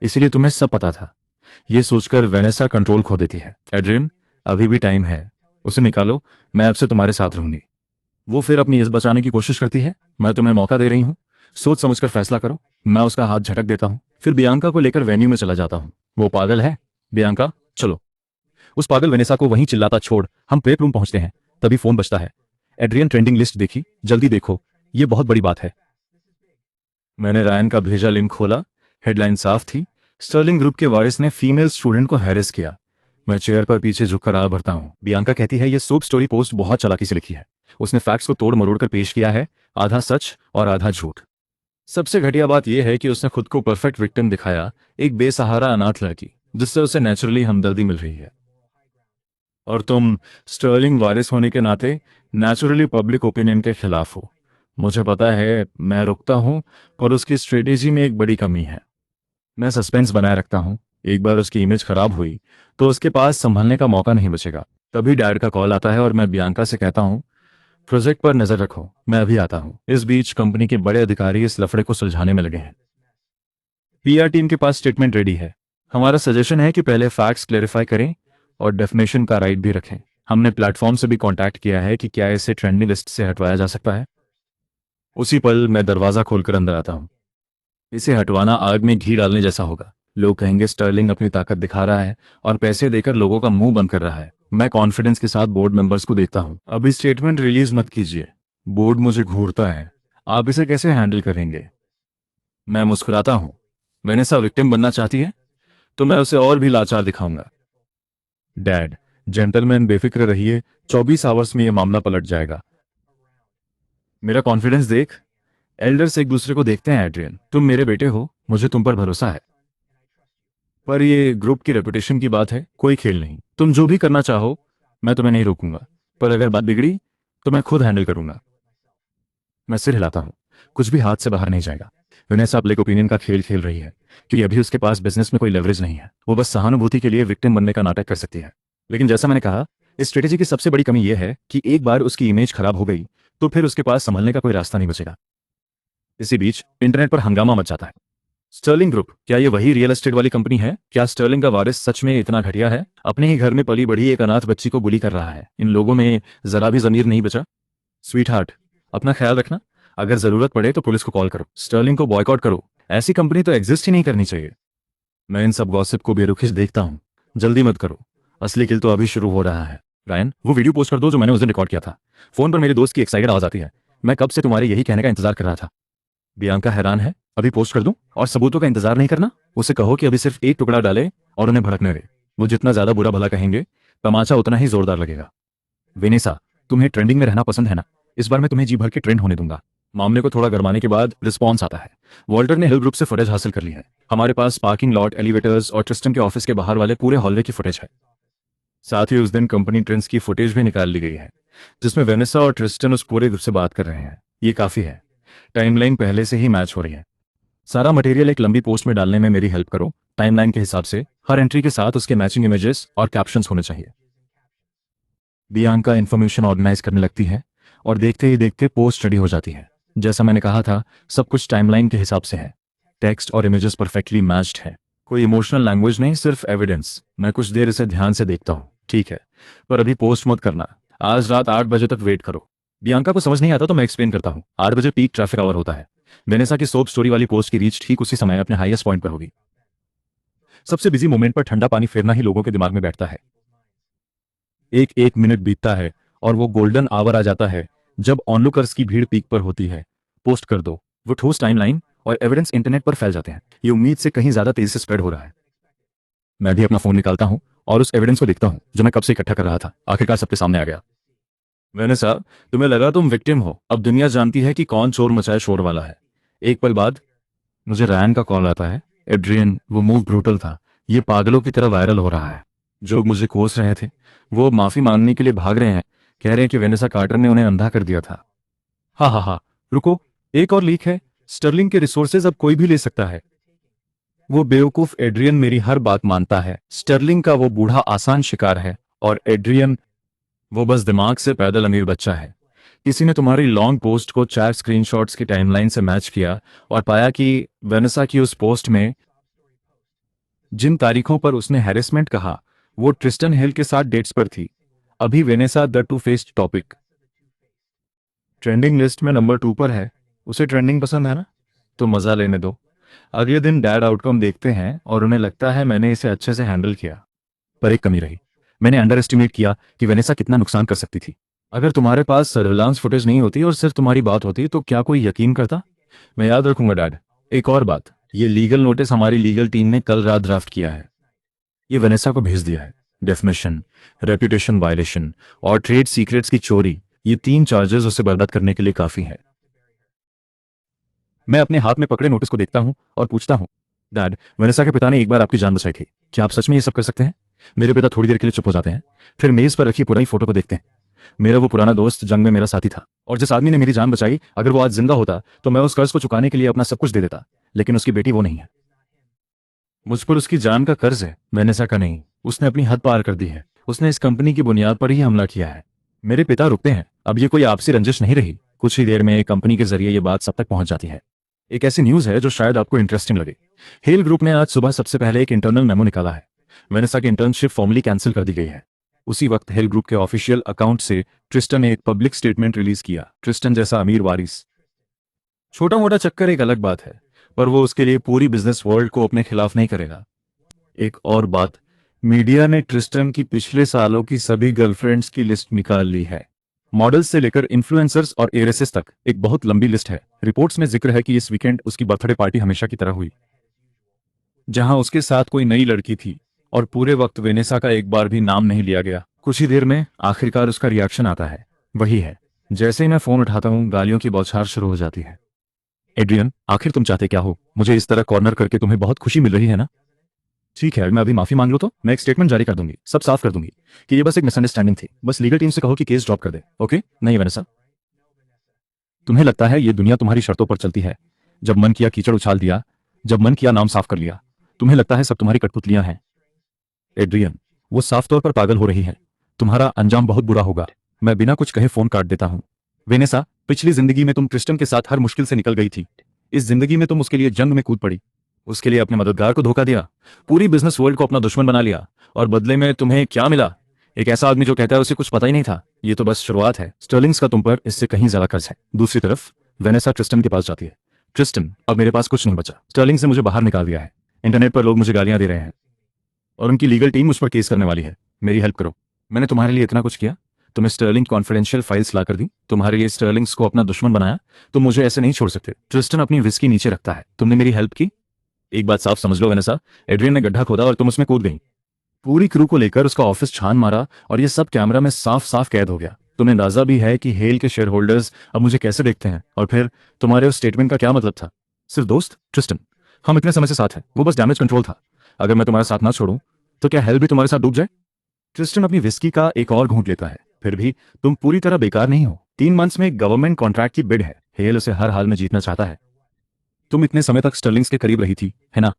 इसीलिए तुम्हें सब पता था। ये सोचकर वेनेसा कंट्रोल खो देती है। एड्रियन, अभी भी टाइम है। उसे निकालो, मैं अब से तुम्हारे साथ रहूंगी। वो फिर अपनी इज्जत बचाने की कोशिश करती है। मैं तुम्हें मौका दे रही हूँ, सोच समझकर फैसला करो। मैं उसका हाथ झटक देता हूँ, फिर बियांका को लेकर वेन्यू में चला जाता हूँ। वो पागल है। बियांका, चलो। उस पागल वेनेसा को वहीं चिल्लाता छोड़ हम प्रेप रूम पहुंचते हैं। तभी फोन बजता है। एड्रियन, ट्रेंडिंग लिस्ट देखी? जल्दी देखो, ये बहुत बड़ी बात है। मैंने रायन का भेजा लिंक खोला। हेडलाइन साफ थी। स्टर्लिंग ग्रुप के वारिस ने फीमेल स्टूडेंट को हैरेस किया। मैं चेयर पर पीछे झुककर आ भरता हूँ। बियांका कहती है, ये सोप स्टोरी पोस्ट बहुत चालाकी से लिखी है। उसने फैक्ट्स को तोड़ मरोड़ कर पेश किया है, आधा सच और आधा झूठ। सबसे घटिया बात यह है कि उसने खुद को परफेक्ट विक्टिम दिखाया, एक बेसहारा अनाथ लड़की जिससे उसे नेचुरली हमदर्दी मिल रही है। और तुम स्टर्लिंग वारिस होने के नाते नेचुरली पब्लिक ओपिनियन के खिलाफ हो। मुझे पता है, मैं रुकता हूं, पर उसकी स्ट्रेटेजी में एक बड़ी कमी है। मैं सस्पेंस बनाए रखता हूं। एक बार उसकी इमेज खराब हुई तो उसके पास संभलने का मौका नहीं बचेगा। तभी डैड का कॉल आता है और मैं बियांका से कहता हूं, प्रोजेक्ट पर नजर रखो, मैं अभी आता हूं। इस बीच कंपनी के बड़े अधिकारी इस लफड़े को सुलझाने में लगे हैं। पीआर टीम के पास स्टेटमेंट रेडी है। हमारा सजेशन है कि पहले फैक्ट्स क्लेरिफाई करें और डेफिनेशन का राइट भी रखें। हमने प्लेटफॉर्म से भी कांटेक्ट किया है कि क्या इसे ट्रेंडिंग लिस्ट से हटवाया जा सकता है। उसी पल मैं दरवाज़ा खोलकर अंदर आता हूँ। इसे हटवाना आग में घी डालने जैसा होगा। लोग कहेंगे स्टर्लिंग अपनी ताकत दिखा रहा है और पैसे देकर लोगों का मुंह बंद कर रहा है। मैं कॉन्फिडेंस के साथ बोर्ड मेंबर्स को देखता हूँ। अभी स्टेटमेंट रिलीज मत कीजिए। बोर्ड मुझे घूरता है। आप इसे कैसे हैंडल करेंगे? मैं मुस्कुराता हूँ। वेनेसा विक्टिम बनना चाहती है तो मैं उसे और भी लाचार दिखाऊंगा। डैड, जेंटलमैन बेफिक्र रहिए, 24 आवर्स में यह मामला पलट जाएगा। मेरा कॉन्फिडेंस देख। एल्डर्स एक दूसरे को देखते हैं। एड्रियन, तुम मेरे बेटे हो, मुझे तुम पर भरोसा है। पर ये ग्रुप की रेपुटेशन की बात है, कोई खेल नहीं। तुम जो भी करना चाहो मैं तुम्हें नहीं रोकूंगा, पर अगर बात बिगड़ी तो मैं खुद हैंडल करूंगा। मैं सिर हिलाता हूँ। कुछ भी हाथ से बाहर नहीं जाएगा। विनेसा पब्लिक ओपिनियन का खेल खेल रही है क्योंकि अभी उसके पास बिजनेस में कोई लेवरेज नहीं है। वो बस सहानुभूति के लिए विक्टिम बनने का नाटक कर सकती है। लेकिन जैसा मैंने कहा, इस स्ट्रेटेजी की सबसे बड़ी कमी यह है कि एक बार उसकी इमेज खराब हो गई तो फिर उसके पास संभलने का कोई रास्ता नहीं बचेगा। इसी बीच इंटरनेट पर हंगामा मच जाता है। स्टर्लिंग ग्रुप, क्या ये वही रियल एस्टेट वाली कंपनी है? क्या स्टर्लिंग का वारिस सच में इतना घटिया है? अपने ही घर में पली बढ़ी एक अनाथ बच्ची को बुली कर रहा है। इन लोगों में जरा भी जमीर नहीं बचा। स्वीट हार्ट, अपना ख्याल रखना। अगर जरूरत पड़े तो पुलिस को कॉल करो, स्टर्लिंग को बॉयकॉट करो। ऐसी कंपनी तो एग्जिस्ट ही नहीं करनी चाहिए। मैं इन सब गॉसिप को बेरुखी से देखता हूँ। जल्दी मत करो, असली किल तो अभी शुरू हो रहा है। रायन, वो वीडियो पोस्ट कर दो जो मैंने उस दिन रिकॉर्ड किया था। फोन पर मेरे दोस्त की एक्साइटेड आवाज आती है। मैं कब से तुम्हारे यही कहने का इंतजार कर रहा था। बियांका हैरान है। अभी पोस्ट कर दूं? और सबूतों का इंतजार नहीं करना। उसे कहो कि अभी सिर्फ एक टुकड़ा डाले और उन्हें भड़कने दे। वो जितना ज्यादा बुरा भला कहेंगे, तमाचा उतना ही जोरदार लगेगा। वेनेसा, तुम्हें ट्रेंडिंग में रहना पसंद है ना? इस बार मैं तुम्हें जी भर के ट्रेंड होने दूंगा। मामले को थोड़ा गरमाने के बाद रिस्पॉन्स आता है। वॉल्टर ने हिल ग्रुप से फुटेज हासिल कर ली है। हमारे पास पार्किंग लॉट, एलिवेटर्स और ट्रिस्टन के ऑफिस के बाहर वाले पूरे हॉलवे की फुटेज है। साथ ही उस दिन कंपनी ट्रेंड्स की फुटेज भी निकाल ली गई है जिसमें वेनेसा और ट्रिस्टन उस पूरे ग्रुप से बात कर रहे हैं। ये काफी है। टाइमलाइन पहले से ही मैच हो रही है। सारा मटेरियल एक लंबी पोस्ट में डालने में मेरी हेल्प करो। टाइमलाइन के हिसाब से हर एंट्री के साथ उसके मैचिंग इमेजेस और कैप्शंस होने चाहिए। बियांका इन्फॉर्मेशन ऑर्गेनाइज करने लगती है और देखते ही देखते पोस्ट रेडी हो जाती है। जैसा मैंने कहा था, सब कुछ टाइमलाइन के हिसाब से है। टेक्स्ट और इमेजेस परफेक्टली मैच्ड है। कोई इमोशनल लैंग्वेज नहीं, सिर्फ एविडेंस। मैं कुछ देर इसे ध्यान से देखता हूँ। ठीक है, पर अभी पोस्ट मत करना। आज रात 8 बजे तक वेट करो। बियांका को समझ नहीं आता तो मैं एक्सप्लेन करता हूँ। 8 बजे पीक ट्रैफिक आवर होता है। वेनेसा की सोप स्टोरी वाली पोस्ट की रीच ठीक उसी समय अपने हाईएस्ट पॉइंट पर होगी। सबसे बिजी मोमेंट पर ठंडा पानी फेरना ही लोगों के दिमाग में बैठता है। एक एक मिनट बीतता है और वो गोल्डन आवर आ जाता है जब ऑनलुकर्स की भीड़ पीक पर होती है। पोस्ट कर दो। वो ठोस टाइमलाइन और एविडेंस इंटरनेट पर फैल जाते हैं। ये उम्मीद से कहीं ज्यादा तेजी से स्प्रेड हो रहा है। मैं भी अपना फोन निकालता हूँ और उस एविडेंस को देखता हूँ जो मैं कब से इकट्ठा कर रहा था। आखिरकार सबके सामने आ गया। वेनेसा, तुम्हें लगा तुम विक्टिम हो। अब दुनिया जानती है कि कौन चोर मचाए शोर वाला है। एक पल बाद मुझे रैन का कॉल आता है। एड्रियन, वो मूव ब्रूटल था। ये पागलों की तरह वायरल हो रहा है। जो मुझे कोस रहे थे वो माफी मांगने के लिए भाग रहे हैं। कह रहे हैं कि वेनेसा कार्टर ने उन्हें अंधा कर दिया था। हा हा हा, रुको, एक और लीक है। स्टर्लिंग के रिसोर्सेज अब कोई भी ले सकता है। वो बेवकूफ एड्रियन मेरी हर बात मानता है। स्टर्लिंग का वो बूढ़ा आसान शिकार है और एड्रियन वो बस दिमाग से पैदल अमीर बच्चा है। किसी ने तुम्हारी लॉन्ग पोस्ट को 4 स्क्रीनशॉट्स की टाइमलाइन से मैच किया और पाया कि वेनेसा की उस पोस्ट में जिन तारीखों पर उसने हैरेसमेंट कहा वो ट्रिस्टन हिल के साथ डेट्स पर थी। अभी Vanessa the two faced topic trending list में नंबर 2 पर है। उसे ट्रेंडिंग पसंद है ना, तो मजा लेने दो। अगले दिन डैड आउटकम देखते हैं और उन्हें लगता है मैंने इसे अच्छे से हैंडल किया। पर एक कमी रही। मैंने अंडर एस्टिमेट किया कि वेनेसा कितना नुकसान कर सकती थी। अगर तुम्हारे पास सर्विलांस फुटेज नहीं होती और सिर्फ तुम्हारी बात होती तो क्या कोई यकीन करता? मैं याद रखूंगा डैड। एक और बात, ये लीगल नोटिस हमारी लीगल टीम ने कल रात ड्राफ्ट किया है। ये वेनेसा को भेज दिया है। डेफमेशन, रेपुटेशन वायलेशन और ट्रेड सीक्रेट्स की चोरी, ये 3 चार्जेस उसे बर्बाद करने के लिए काफी है। मैं अपने हाथ में पकड़े नोटिस को देखता हूं और पूछता हूं, डैड, वेनेसा के पिता ने एक बार आपकी जान बचाई थी। क्या आप सच में ये सब कर सकते हैं? मेरे पिता थोड़ी देर के लिए चुप हो जाते हैं, फिर मेज पर रखी पुरानी फोटो को देखते हैं। मेरा वो पुराना दोस्त जंग में मेरा साथी था और जिस आदमी ने मेरी जान बचाई, अगर वो आज जिंदा होता तो मैं उस कर्ज को चुकाने के लिए अपना सब कुछ दे देता। लेकिन उसकी बेटी वो नहीं है। मुझ पर उसकी जान का कर्ज है, वेनेसा का नहीं। उसने अपनी हद पार कर दी है। उसने इस कंपनी की बुनियाद पर ही हमला किया है। मेरे पिता रुकते हैं। अब ये कोई आपसी रंजिश नहीं रही। कुछ ही देर में कंपनी के जरिए ये बात सब तक पहुंच जाती है। एक ऐसी न्यूज़ है जो शायद आपको इंटरेस्टिंग लगे। हेल ग्रुप ने आज सुबह सबसे पहले एक इंटरनल मेमो निकाला है। वेनेसा की इंटर्नशिप फॉर्मली कैंसिल कर दी गई है। उसी वक्त हेल ग्रुप के ऑफिशियल अकाउंट से ट्रिस्टन ने एक पब्लिक स्टेटमेंट रिलीज किया। ट्रिस्टन जैसा अमीर वारिस, छोटा मोटा चक्कर एक अलग बात है, पर वो उसके लिए पूरी बिजनेस वर्ल्ड को अपने खिलाफ नहीं करेगा। एक और बात, मीडिया ने ट्रिस्टन की पिछले सालों की सभी गर्लफ्रेंड्स की लिस्ट निकाल ली है। मॉडल्स से लेकर इन्फ्लुएंसर्स और एरेसेस तक एक बहुत लंबी लिस्ट है। रिपोर्ट्स में जिक्र है कि इस वीकेंड उसकी बर्थडे पार्टी हमेशा की तरह हुई, जहां उसके साथ कोई नई लड़की थी और पूरे वक्त वेनेसा का एक बार भी नाम नहीं लिया गया। कुछ ही देर में आखिरकार उसका रिएक्शन आता है। वही है, जैसे ही मैं फोन उठाता हूं गालियों की बौछार शुरू हो जाती है। एड्रियन, आखिर तुम चाहते क्या हो? मुझे इस तरह कॉर्नर करके तुम्हें बहुत खुशी मिल रही है ना? ठीक है, मैं अभी माफी मांग लूं तो मैं एक स्टेटमेंट जारी कर दूंगी, सब साफ कर दूंगी कि ये बस एक मिसअंडरस्टैंडिंग थी। बस लीगल टीम से कहो कि केस ड्रॉप कर दे। ओके? नहीं वेनेसा, तुम्हें लगता है ये दुनिया तुम्हारी शर्तों पर चलती है? जब मन किया कीचड़ उछाल दिया, जब मन किया नाम साफ कर लिया। तुम्हें लगता है सब तुम्हारी कठपुतलियां हैं? एड्रियन, वो साफ तौर पर पागल हो रही है। तुम्हारा अंजाम बहुत बुरा होगा। मैं बिना कुछ कहे फोन काट देता हूं। वेनेसा, पिछली जिंदगी में तुम क्रिस्टन के साथ हर मुश्किल से निकल गई थी। इस जिंदगी में तुम उसके लिए जंग में कूद पड़ी, उसके लिए अपने मददगार को धोखा दिया, पूरी बिजनेस वर्ल्ड को अपना दुश्मन बना लिया, और बदले में तुम्हें क्या मिला? एक ऐसा आदमी जो कहता है उसे कुछ पता ही नहीं था। ये तो बस शुरुआत है। स्टर्लिंग्स का तुम पर इससे कहीं ज्यादा कर्ज है। दूसरी तरफ वेनेसा ट्रिस्टन के पास जाती है। ट्रिस्टन, अब मेरे पास कुछ नहीं बचा। स्टर्लिंग से मुझे बाहर निकाल दिया है। इंटरनेट पर लोग मुझे गालियां दे रहे हैं और उनकी लीगल टीम मुझ पर केस करने वाली है। मेरी हेल्प करो। मैंने तुम्हारे लिए इतना कुछ किया, तुम्हें स्टर्लिंग कॉन्फिडेंशियल फाइल्स ला कर दी, तुम्हारे लिए स्टर्लिंग्स को अपना दुश्मन बनाया। तुम मुझे ऐसे नहीं छोड़ सकते। ट्रिस्टन अपनी विस्की नीचे रखता है। तुमने मेरी हेल्प की? एक बात साफ समझ लो वेनेसा, एड्रियन ने गड्ढा खोदा और तुम उसमें कूद गई। पूरी क्रू को लेकर उसका ऑफिस छान मारा और ये सब कैमरा में साफ साफ कैद हो गया। तुम्हें अंदाजा भी है कि हेल के शेयर होल्डर्स अब मुझे कैसे देखते हैं? और फिर तुम्हारे उस स्टेटमेंट का क्या मतलब था? सिर्फ दोस्त? ट्रिस्टन, हम इतने समय से साथ हैं, वो बस डैमेज कंट्रोल था। अगर मैं तुम्हारा साथ ना छोड़ूं तो क्या हेल भी तुम्हारे साथ डूब जाए? ट्रिस्टन अपनी विस्की का एक और घूंट लेता है। फिर भी तुम पूरी तरह बेकार नहीं हो। 3 मंथ्स में एक गवर्नमेंट कॉन्ट्रैक्ट की बिड है। हेल उसे हर हाल में जीतना चाहता है। तुम इतने समय तक स्टर्लिंग्स के करीब रही थी, है ना?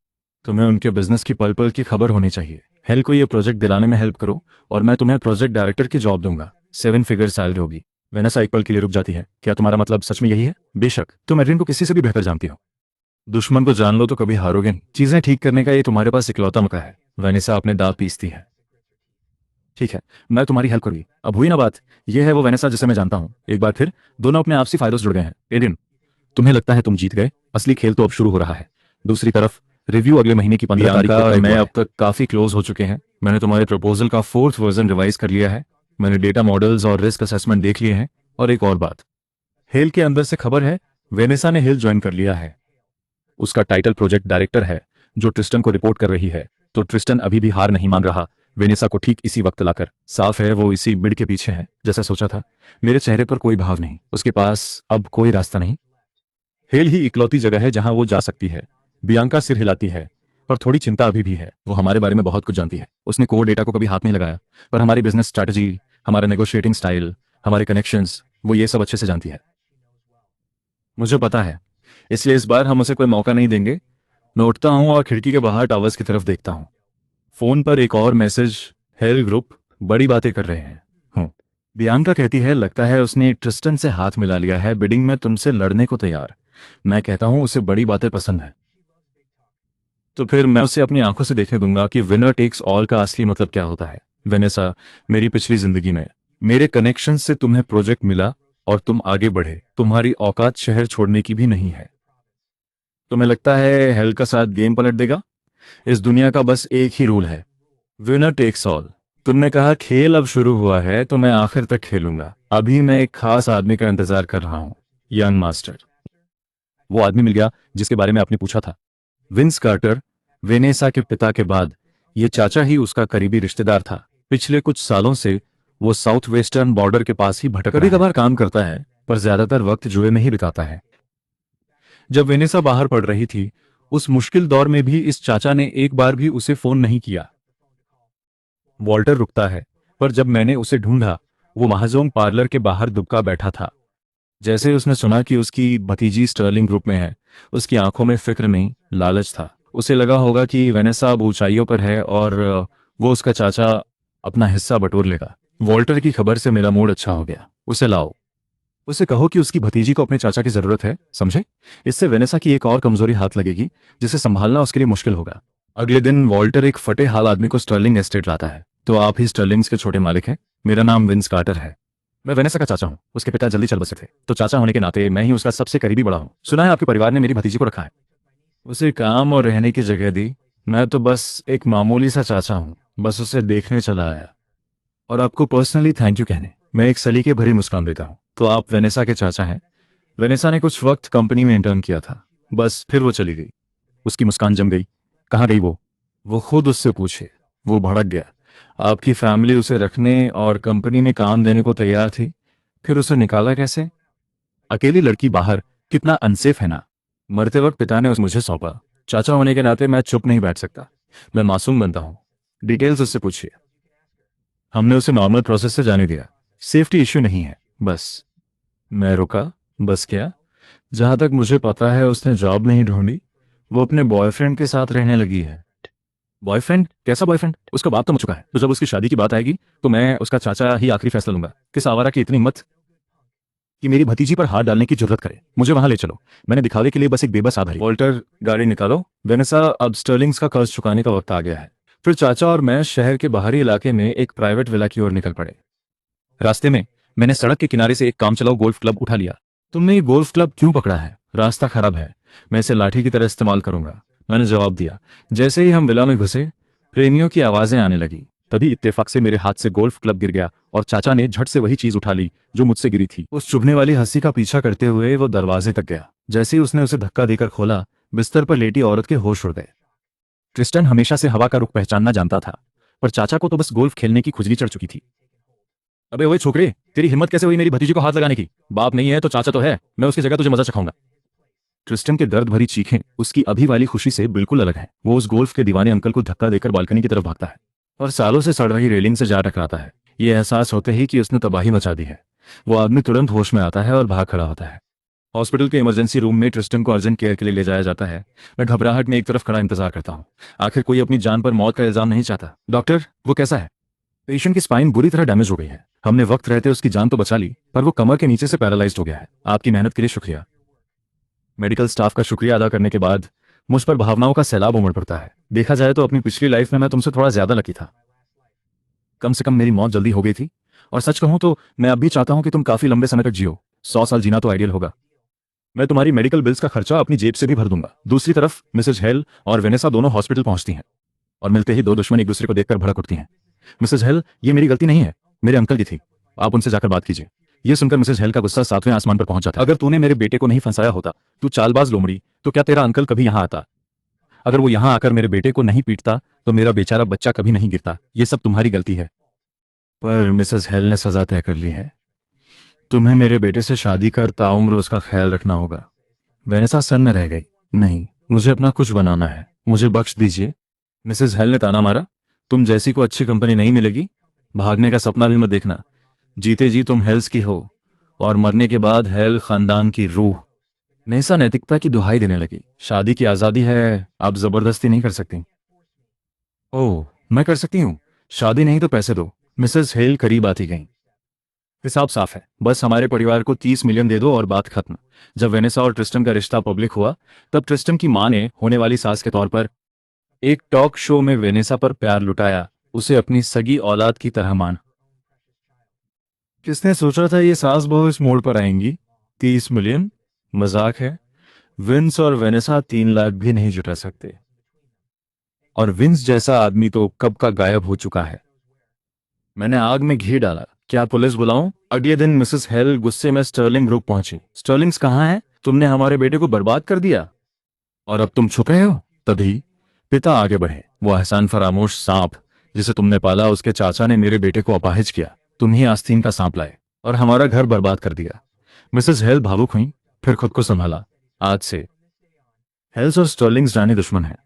तुम्हें उनके बिजनेस की पल पल की खबर होनी चाहिए। हेल को ये प्रोजेक्ट दिलाने में हेल्प करो और मैं तुम्हें प्रोजेक्ट डायरेक्टर की जॉब दूंगा। 7 फिगर सैलरी होगी। वेनेसा एक पल के लिए रुक जाती है। क्या तुम्हारा मतलब सच में यही है? बेशक, तुम एड्रियन को किसी से भी बेहतर जानती हो। दुश्मन को जान लो तो कभी हारोगे नहीं। चीजें ठीक करने का ये तुम्हारे पास इकलौता मौका है। वेनेसा अपने दांत पीसती है। ठीक है, मैं तुम्हारी हेल्प करूंगी। अब हुई ना बात, ये है वो वेनेसा जिसे मैं जानता हूं। एक बार फिर दोनों अपने आपसी फायदों से जुड़ गए हैं। एड्रियन, तुम्हें लगता है तुम जीत गए, असली खेल तो अब शुरू हो रहा है। दूसरी तरफ रिव्यू अगले महीने की 15 तारीख को मैं अब तक काफी क्लोज हो चुके हैं। मैंने तुम्हारे प्रपोजल का 4th वर्जन रिवाइज कर लिया है। मैंने डेटा मॉडल्स और रिस्क असेसमेंट देख लिए हैं। और एक और बात, हेल के अंदर से खबर है वेनेसा ने हिल ज्वाइन कर लिया है। उसका टाइटल प्रोजेक्ट डायरेक्टर है, जो ट्रिस्टन को रिपोर्ट कर रही है। तो ट्रिस्टन अभी भी हार नहीं मान रहा वेनेसा को ठीक इसी वक्त लाकर। साफ है वो इसी बिड के पीछे है, जैसा सोचा था। मेरे चेहरे पर कोई भाव नहीं, उसके पास अब कोई रास्ता नहीं। हेल ही इकलौती जगह है जहां वो जा सकती है। बियांका सिर हिलाती है, पर थोड़ी चिंता अभी भी है। वो हमारे बारे में बहुत कुछ जानती है। उसने कोर डेटा को कभी हाथ नहीं लगाया, पर हमारी बिजनेस स्ट्रैटेजी, हमारा नेगोशिएटिंग स्टाइल, हमारे कनेक्शंस, वो ये सब अच्छे से जानती है। मुझे पता है, इसलिए इस बार हम उसे कोई मौका नहीं देंगे। मैं उठता हूं और खिड़की के बाहर टावर्स की तरफ देखता हूं। फोन पर एक और मैसेज, हेल ग्रुप बड़ी बातें कर रहे हैं। बियांका कहती है लगता है उसने ट्रिस्टन से हाथ मिला लिया है, बिडिंग में तुमसे लड़ने को तैयार। मैं कहता हूं उसे बड़ी बातें पसंद है, तो फिर मैं उसे अपनी आंखों से देखने दूंगा कि विनर टेक्स ऑल का असली मतलब क्या होता है। वेनेसा, मेरी पिछली जिंदगी में मेरे कनेक्शन से तुम्हें प्रोजेक्ट मिला और तुम आगे बढ़े। तुम्हारी औकात शहर छोड़ने की भी नहीं है। तुम्हें लगता है हेल का साथ गेम पलट देगा? इस दुनिया का बस एक ही रूल है, विनर टेक्स ऑल। तुमने कहा खेल अब शुरू हुआ है तो मैं आखिर तक खेलूंगा। अभी मैं एक खास आदमी का इंतजार कर रहा हूं, यंग मास्टर। वो आदमी मिल गया जिसके बारे में आपने पूछा था। विंस कार्टर, वेनेसा के पिता के बाद ये चाचा ही उसका करीबी रिश्तेदार था। पिछले कुछ सालों से वो साउथ वेस्टर्न बॉर्डर के पास ही भटक कभी कभार काम करता है, पर ज्यादातर वक्त जुए में ही बिताता है। जब वेनेसा बाहर पड़ रही थी, उस मुश्किल दौर में भी इस चाचा ने एक बार भी उसे फोन नहीं किया। वॉल्टर रुकता है, पर जब मैंने उसे ढूंढा, वो महाजोंग पार्लर के बाहर दुबका बैठा था। जैसे उसने सुना कि उसकी भतीजी स्टर्लिंग ग्रुप में है, उसकी आंखों में फिक्र नहीं, लालच था। उसे लगा होगा कि वेनेसा अब ऊंचाइयों पर है और वो उसका चाचा अपना हिस्सा बटोर लेगा। वॉल्टर की खबर से मेरा मूड अच्छा हो गया। उसे लाओ। उसे कहो कि उसकी भतीजी को अपने चाचा की जरूरत है, समझे? इससे वेनेसा की एक और कमजोरी हाथ लगेगी जिसे संभालना उसके लिए मुश्किल होगा। अगले दिन वॉल्टर एक फटे हाल आदमी को स्टर्लिंग एस्टेट लाता है। तो आप ही स्टर्लिंग्स के छोटे मालिक हैं? मेरा नाम विंस कार्टर है। मैं वेनेसा का चाचा हूँ। उसके पिता जल्दी चल बसे थे, तो चाचा होने के नाते मैं ही उसका सबसे करीबी बड़ा हूँ। सुना है आपके परिवार ने मेरी भतीजी को रखा है। उसे काम और रहने की जगह दी। मैं तो बस एक मामूली सा चाचा हूँ, बस उसे देखने चला आया। और आपको पर्सनली थैंक यू कहने। मैं एक सलीके भरी मुस्कान देता हूँ। तो आप वेनेसा के चाचा हैं? वेनेसा ने कुछ वक्त कंपनी में इंटर्न किया था, बस फिर वो चली गई। उसकी मुस्कान जम गई। कहाँ गई वो खुद उससे पूछे। वो भड़क गया। आपकी फैमिली उसे रखने और कंपनी में काम देने को तैयार थी, फिर उसे निकाला कैसे? अकेली लड़की बाहर, कितना अनसेफ है ना। मरते वक्त पिता ने मुझे सौंपा। चाचा होने के नाते मैं चुप नहीं बैठ सकता। मैं मासूम बनता हूँ। डिटेल्स उससे पूछिए। हमने उसे नॉर्मल प्रोसेस से जाने दिया। सेफ्टी इश्यू नहीं है, बस। मैं रुका। बस क्या? जहां तक मुझे पता है उसने जॉब नहीं ढूंढी। वो अपने बॉयफ्रेंड के साथ रहने लगी है। बॉयफ्रेंड? कैसा बॉयफ्रेंड? उसका बाप तो मर चुका है, तो जब उसकी शादी की बात आएगी तो मैं उसका चाचा ही आखिरी फैसला लूंगा। किस आवारा की इतनी हिम्मत कि मेरी भतीजी पर हाथ डालने की जरूरत करे। मुझे वहां ले चलो। मैंने दिखावे के लिए बस एक बेबस आधारी। वॉल्टर, गाड़ी निकालो। वेनेसा, अब स्टर्लिंग्स का कर्ज चुकाने का वक्त आ गया है। फिर चाचा और मैं शहर के बाहरी इलाके में एक प्राइवेट विला की ओर निकल पड़े। रास्ते में मैंने सड़क के किनारे से एक काम चलाओ गोल्फ क्लब उठा लिया। तुमने ये गोल्फ क्लब क्यों पकड़ा है? रास्ता खराब है, मैं इसे लाठी की तरह इस्तेमाल करूंगा, मैंने जवाब दिया। जैसे ही हम विला में घुसे, प्रेमियों की आवाजें आने लगी। तभी इत्तेफाक से मेरे हाथ से गोल्फ क्लब गिर गया और चाचा ने झट से वही चीज उठा ली जो मुझसे गिरी थी। उस चुभने वाली हंसी का पीछा करते हुए वो दरवाजे तक गया। जैसे ही उसने उसे धक्का देकर खोला, बिस्तर पर लेटी औरत के होश उड़ गए। ट्रिस्टन हमेशा से हवा का रुख पहचानना जानता था, पर चाचा को तो बस गोल्फ खेलने की खुजली चढ़ चुकी थी। अबे ओए छोकरे, तेरी हिम्मत कैसे हुई मेरी भतीजी को हाथ लगाने की? बाप नहीं है तो चाचा तो है, मैं उसकी जगह तुझे मजा चखाऊंगा। क्रिस्टन के दर्द भरी चीखें उसकी अभी वाली खुशी से बिल्कुल अलग हैं। वो उस गोल्फ के दीवाने अंकल को धक्का देकर बालकनी की तरफ भागता है और सालों से सड़ रही रेलिंग से जा टकराता है। ये एहसास होते ही कि उसने तबाही मचा दी है, वो आदमी तुरंत होश में आता है और भाग खड़ा होता है। हॉस्पिटल के इमरजेंसी रूम में ट्रिस्टन को अर्जेंट केयर के लिए ले जाया जाता है। मैं घबराहट में एक तरफ खड़ा इंतजार करता हूँ। आखिर कोई अपनी जान पर मौत का इल्जाम नहीं चाहता। डॉक्टर, वो कैसा है? पेशेंट की स्पाइन बुरी तरह डैमेज हो गई है। हमने वक्त रहते उसकी जान तो बचा ली, पर वो कमर के नीचे से पैरालाइज्ड हो गया है। आपकी मेहनत के लिए शुक्रिया। मेडिकल स्टाफ का शुक्रिया अदा करने के बाद मुझ पर भावनाओं का सैलाब उमड़ पड़ता है। देखा जाए तो अपनी पिछली लाइफ में मैं तुमसे थोड़ा ज्यादा लकी था। कम से कम मेरी मौत जल्दी हो गई थी, और सच कहूं तो मैं अब भी चाहता हूं कि तुम काफी लंबे समय तक जियो। 100 साल जीना तो आइडियल होगा। मैं तुम्हारी मेडिकल बिल्स का खर्चा अपनी जेब से भी भर दूंगा। दूसरी तरफ मिसेज हेल और वेनेसा दोनों हॉस्पिटल पहुंचती हैं, और मिलते ही दो दुश्मन एक दूसरे को देखकर भड़क उठती हैं। मिसेज हेल, ये मेरी गलती नहीं है, मेरे अंकल की थी। आप उनसे जाकर बात कीजिए। यह सुनकर मिसेज हेल का गुस्सा 7वें आसमान पर पहुंच जाता है। अगर तूने मेरे बेटे को नहीं फंसाया होता, तू चालबाज लोमड़ी, तो क्या तेरा अंकल कभी यहां आता? अगर वो यहां आकर मेरे बेटे को नहीं पीटता तो मेरा बेचारा बच्चा कभी नहीं गिरता। ये सब तुम्हारी गलती है। पर मिसेज हेल ने सजा तय कर ली है। तुम्हें मेरे बेटे से शादी कर ताउम्र उसका ख्याल रखना होगा। वेनेसा सन्न रह गई। नहीं, मुझे अपना कुछ बनाना है, मुझे बख्श दीजिए। मिसेज हेल ने ताना मारा। तुम जैसी को अच्छी कंपनी नहीं मिलेगी। भागने का सपना भी मत देखना। जीते जी तुम हेल्स की हो, और मरने के बाद हेल खानदान की रूह। नेसा नैतिकता की दुहाई देने लगी। शादी की आजादी है, आप जबरदस्ती नहीं कर सकती। ओह, मैं कर सकती हूँ। शादी नहीं तो पैसे दो। मिसेस हेल करीब आती गई। हिसाब साफ है, बस हमारे परिवार को 30 मिलियन दे दो और बात खत्म। जब वेनेसा और ट्रिस्टन का रिश्ता पब्लिक हुआ, तब ट्रिस्टन की मां ने होने वाली सास के तौर पर एक टॉक शो में वेनेसा पर प्यार लुटाया, उसे अपनी सगी औलाद की तरह मान। किसने सोचा था ये सास बहू इस मोड़ पर आएंगी? 30 मिलियन मजाक है। विंस और वेनेसा 3 लाख भी नहीं जुटा सकते, और विंस जैसा आदमी तो कब का गायब हो चुका है। मैंने आग में घी डाला। क्या पुलिस बुलाऊं? अगले दिन मिसेस हेल गुस्से में स्टर्लिंग ग्रुप पहुंची। स्टर्लिंग्स कहाँ है? तुमने हमारे बेटे को बर्बाद कर दिया, और अब तुम छुप रहे हो। तभी पिता आगे बढ़े। वो एहसान फरामोश सांप जिसे तुमने पाला, उसके चाचा ने मेरे बेटे को अपाहिज किया। तुम ही आस्तीन का सांप लाए और हमारा घर बर्बाद कर दिया। मिसेस हेल भावुक हुई, फिर खुद को संभाला। आज से हेल्स और स्टर्लिंग्स जाने दुश्मन है।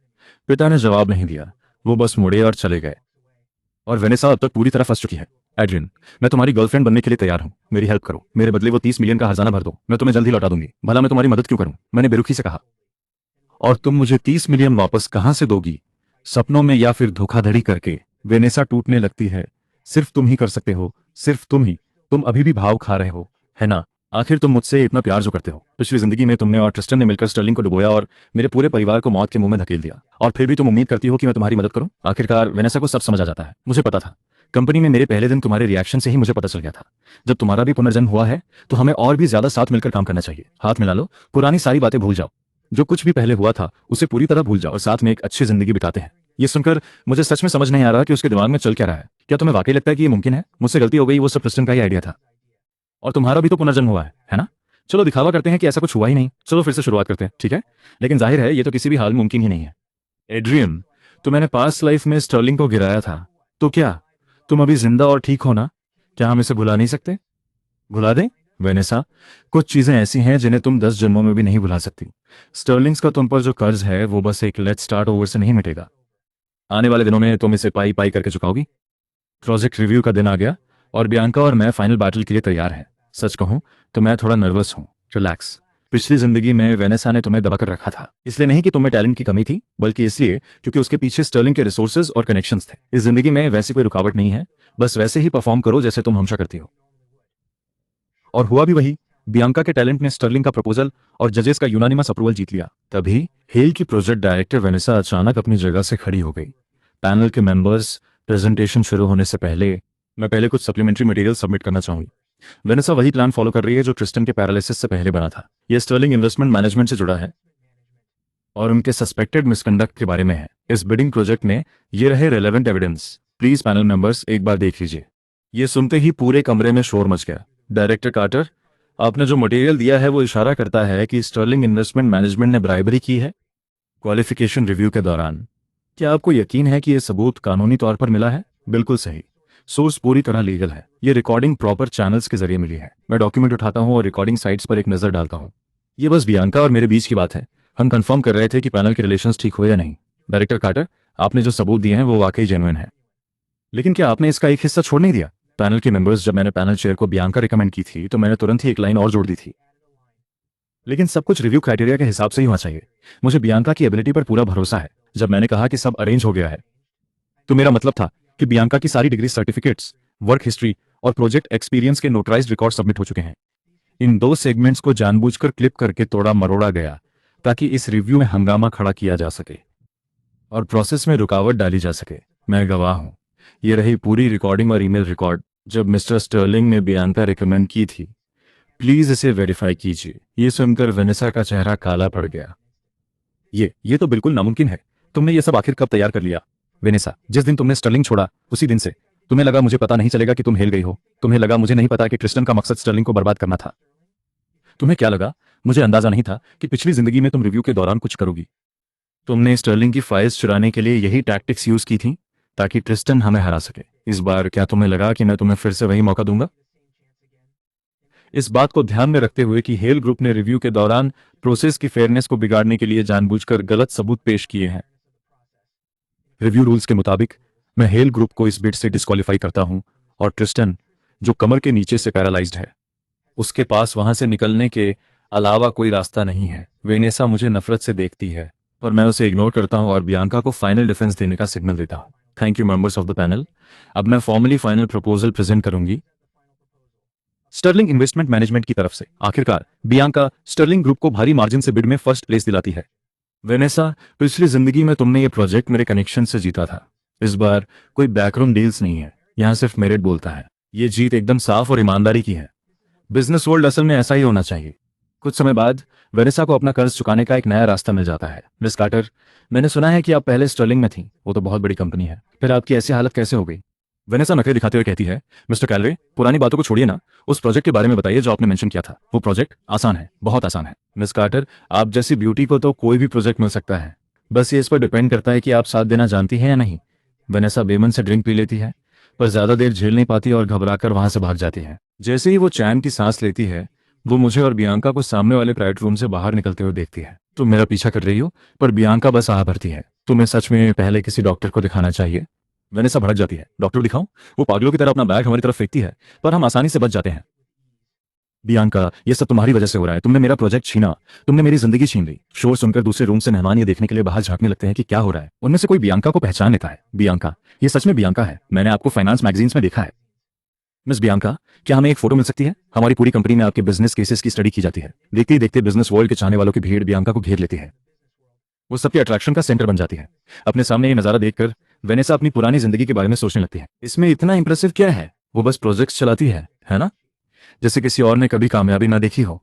पिता ने जवाब नहीं दिया, वो बस मुड़े और चले गए। और वेनेसा अब तक पूरी तरह फंस चुकी है। एड्रिन, मैं तुम्हारी गर्लफ्रेंड बनने के लिए तैयार हूं। मेरी हेल्प करो। मेरे बदले वो 30 मिलियन का हर्जाना भर दो, मैं तुम्हें जल्द ही लौटा दूंगी। भला मैं तुम्हारी मदद क्यों करूं? मैंने बेरुखी से कहा। और तुम मुझे 30 मिलियन वापस कहां से दोगी? सपनों में या फिर धोखाधड़ी करके? वेनेसा टूटने लगती है। सिर्फ तुम ही कर सकते हो, सिर्फ तुम ही। तुम अभी भी भाव खा रहे हो, है ना? आखिर तुम मुझसे इतना प्यार जो करते हो, पिछली जिंदगी में तुमने और ट्रिस्टन ने मिलकर स्टर्लिंग को डुबोया और मेरे पूरे परिवार को मौत के मुंह में धकेल दिया, और फिर भी तुम उम्मीद करती हो कि मैं तुम्हारी मदद करूं। आखिरकार वेनेसा को सब समझ आ जाता है। मुझे पता था, कंपनी में मेरे पहले दिन तुम्हारे रिएक्शन से ही मुझे पता चल गया था। जब तुम्हारा भी पुनर्जन्म हुआ है तो हमें और भी ज्यादा साथ मिलकर काम करना चाहिए। हाथ मिला लो, पुरानी सारी बातें भूल जाओ, जो कुछ भी पहले हुआ था उसे पूरी तरह भूल जाओ और साथ में एक अच्छी जिंदगी बिताते हैं। ये सुनकर मुझे सच में समझ नहीं आ रहा कि उसके दिमाग में चल क्या रहा है। क्या तुम्हें वाकई लगता है कि ये मुमकिन है? मुझसे गलती हो गई, वो सब ट्रिस्टन का ही आइडिया था। और तुम्हारा भी तो पुनर्जन्म हुआ है ना? चलो दिखावा करते हैं कि ऐसा कुछ हुआ ही नहीं। चलो फिर से शुरुआत करते हैं, ठीक है? लेकिन जाहिर है ये तो किसी भी हाल में मुमकिन ही नहीं है। एड्रियन, तो मैंने पास्ट लाइफ में स्टर्लिंग को गिराया था, तो क्या तुम अभी जिंदा और ठीक हो ना? क्या हम इसे भुला नहीं सकते? भुला दें? वेनेसा, कुछ चीजें ऐसी हैं जिन्हें तुम 10 जन्मों में भी नहीं भुला सकती। स्टर्लिंग्स का तुम पर जो कर्ज है वो बस एक लेट्स स्टार्ट ओवर से नहीं मिटेगा। आने वाले दिनों में तुम इसे पाई पाई करके चुकाओगी। प्रोजेक्ट रिव्यू का दिन आ गया और बियांका और मैं फाइनल बैटल के लिए तैयार हैं। सच कहूं तो मैं थोड़ा नर्वस हूं। रिलैक्स। पिछली जिंदगी में वेनेसा ने तुम्हें दबाकर रखा था, इसलिए नहीं कि तुम्हें टैलेंट की कमी थी, बल्कि इसलिए क्योंकि उसके पीछे स्टर्लिंग के रिसोर्सेज और कनेक्शंस थे। इस जिंदगी में वैसी कोई रुकावट नहीं है, बस वैसे ही परफॉर्म करो जैसे तुम हमेशा करती हो। और हुआ भी वही। बियांका के टैलेंट ने स्टर्लिंग का प्रपोजल और जजेस का यूनानिमस अप्रूवल जीत लिया। तभी हेल की प्रोजेक्ट डायरेक्टर वेनेसा अचानक अपनी जगह से खड़ी हो गई। पैनल के मेंबर्स, प्रेजेंटेशन शुरू होने से पहले मैं पहले कुछ सप्लीमेंट्री मटेरियल सबमिट करना चाहूंगी। वेनेसा वही प्लान फॉलो कर रही है जो ट्रिस्टन के पैरालिसिस से पहले बना था। यह स्टर्लिंग इन्वेस्टमेंट मैनेजमेंट से जुड़ा है और उनके सस्पेक्टेड मिसकंडक्ट के बारे में है। इस बिडिंग प्रोजेक्ट में ये रहे relevant evidence. Please panel members एक बार देख लीजिए। ये सुनते ही पूरे कमरे में शोर मच गया। डायरेक्टर कार्टर, आपने जो मटेरियल दिया है वो इशारा करता है कि स्टर्लिंग इन्वेस्टमेंट मैनेजमेंट ने ब्राइबरी की है क्वालिफिकेशन रिव्यू के दौरान। क्या आपको यकीन है कि यह सबूत कानूनी तौर पर मिला है? बिल्कुल सही। सोर्स पूरी तरह लीगल है। ये रिकॉर्डिंग प्रॉपर चैनल्स के जरिए मिली है। मैं डॉक्यूमेंट उठाता हूं और रिकॉर्डिंग साइट्स पर एक नजर डालता हूं। ये बस बियांका और मेरे बीच की बात है। हम कंफर्म कर रहे थे कि पैनल के रिलेशंस ठीक हुए या नहीं। डायरेक्टर कार्टर, आपने जो सबूत दिए हैं वो वाकई जेन्युइन है, लेकिन क्या आपने इसका एक हिस्सा छोड़ नहीं दिया? पैनल के मेंबर्स, जब मैंने पैनल चेयर को बियांका रिकमेंड की थी तो मैंने तुरंत ही एक लाइन और जोड़ दी थी, लेकिन सब कुछ रिव्यू क्राइटेरिया के हिसाब से ही होना चाहिए। मुझे बियांका की एबिलिटी पर पूरा भरोसा है। जब मैंने कहा कि सब अरेंज हो गया है तो मेरा मतलब था कि बियांका की सारी डिग्री सर्टिफिकेट्स, वर्क हिस्ट्री और प्रोजेक्ट एक्सपीरियंस के नोटराइज्ड रिकॉर्ड सबमिट हो चुके हैं। इन 2 सेगमेंट्स को जानबूझकर क्लिप करके तोड़ा मरोड़ा गया ताकि इस रिव्यू में हंगामा खड़ा किया जा सके और प्रोसेस में रुकावट डाली जा सके। मैं गवाह हूं। ये रही पूरी रिकॉर्डिंग और ईमेल रिकॉर्ड जब मिस्टर स्टर्लिंग ने बियांका रिकमेंड की थी। प्लीज इसे वेरीफाई कीजिए। ये सुनकर वेनेसा का चेहरा काला पड़ गया। ये तो बिल्कुल नामुमकिन है। तुमने ये सब आखिर कब तैयार कर लिया? वेनेसा, जिस दिन तुमने स्टर्लिंग छोड़ा उसी दिन से। तुम्हें लगा मुझे पता नहीं चलेगा कि तुम हिल गई हो। तुम्हें लगा मुझे नहीं पता कि ट्रिस्टन का मकसद स्टर्लिंग को बर्बाद करना था। तुम्हें क्या लगा मुझे अंदाजा नहीं था कि पिछली जिंदगी में तुम रिव्यू के दौरान कुछ करोगी? तुमने स्टर्लिंग की फाइल्स चुराने के लिए यही टैक्टिक्स यूज की थी ताकि ट्रिस्टन हमें हरा सके। इस बार क्या तुम्हें लगा कि मैं तुम्हें फिर से वही मौका दूंगा? इस बात को ध्यान में रखते हुए कि हेल ग्रुप ने रिव्यू के दौरान प्रोसेस की फेयरनेस को बिगाड़ने के लिए जानबूझकर गलत सबूत पेश किए हैं। रिव्यू रूल्स के मुताबिक मैं हेल ग्रुप को इस बिड से डिस्क्वालीफाई करता हूं और ट्रिस्टन, जो कमर के नीचे से पैरालाइज्ड है, उसके पास वहां से निकलने के अलावा कोई रास्ता नहीं है। वेनेसा मुझे नफरत से देखती है पर मैं उसे इग्नोर करता हूं और बियांका को फाइनल डिफेंस देने का सिग्नल देता हूं। Thank you members of the panel. अब मैं फॉर्मली फाइनल प्रपोजल प्रेजेंट करूंगी स्टर्लिंग इन्वेस्टमेंट मैनेजमेंट की तरफ से। आखिरकार बियांका स्टर्लिंग ग्रुप को भारी मार्जिन से बिड में फर्स्ट प्लेस दिलाती है। वेनेसा, पिछली जिंदगी में तुमने ये प्रोजेक्ट मेरे कनेक्शन से जीता था। इस बार कोई बैकरूम डील्स नहीं है, यहाँ सिर्फ मेरिट बोलता है। ये जीत एकदम साफ और ईमानदारी की है। बिजनेस वर्ल्ड असल में ऐसा ही होना चाहिए। कुछ समय बाद वेनेसा को अपना कर्ज चुकाने का एक नया रास्ता मिल जाता है। मिस कार्टर, मैंने सुना है कि आप पहले स्टर्लिंग में थी, वो तो बहुत बड़ी कंपनी है, फिर आपकी ऐसी हालत कैसे हो गई? वेनेसा नखरे दिखाते हुए कहती है, मिस्टर कैलवे, पुरानी बातों को छोड़िए ना, उस प्रोजेक्ट के बारे में बताइए जो आपने मेंशन किया था। वो प्रोजेक्ट आसान है, बहुत आसान है। मिस कार्टर, आप जैसी ब्यूटी को तो कोई भी प्रोजेक्ट मिल सकता है, बस ये इस पर डिपेंड करता है कि आप साथ देना जानती हैं या नहीं। वेनेसा बेमन से ड्रिंक पी लेती है पर ज्यादा देर झेल नहीं पाती और घबराकर वहां से भाग जाती है। जैसे ही वो चैन की सांस लेती है वो मुझे और बियांका को सामने वाले प्राइवेट रूम से बाहर निकलते हुए देखती है। तुम मेरा पीछा कर रही हो? पर बियांका बस आह भरती है, तुम्हें सच में पहले किसी डॉक्टर को दिखाना चाहिए। वेनेसा भड़क जाती है, डॉक्टर दिखाऊं? वो पागलों की तरह अपना बैग हमारी तरफ फेंकती है पर हम आसानी से बच जाते हैं। बियांका, ये सब तुम्हारी वजह से हो रहा है। तुमने मेरा प्रोजेक्ट छीना, तुमने मेरी जिंदगी छीन ली। शोर सुनकर दूसरे रूम से मेहमान ये देखने के लिए बाहर झांकने लगते हैं कि क्या हो रहा है। उनमें से कोई बियांका को पहचान लेता है। बियांका, ये सच में बियांका है, मैंने आपको फाइनेंस मैगजीन्स में देखा है। मिस बियांका, क्या हमें एक फोटो मिल सकती है? हमारी पूरी कंपनी में आपके बिजनेस केसेस की स्टडी की जाती है। देखते ही देखते बिजनेस वर्ल्ड के चाहने वालों की भीड़ बियांका को घेर लेती है। वो सबके अट्रैक्शन का सेंटर बन जाती है। अपने सामने ये नजारा देखकर वेनेसा अपनी पुरानी जिंदगी के बारे में सोचने लगती है। इसमें इतना इंप्रेसिव क्या है? वो बस प्रोजेक्ट्स चलाती है ना? जैसे किसी और ने कभी कामयाबी ना देखी हो।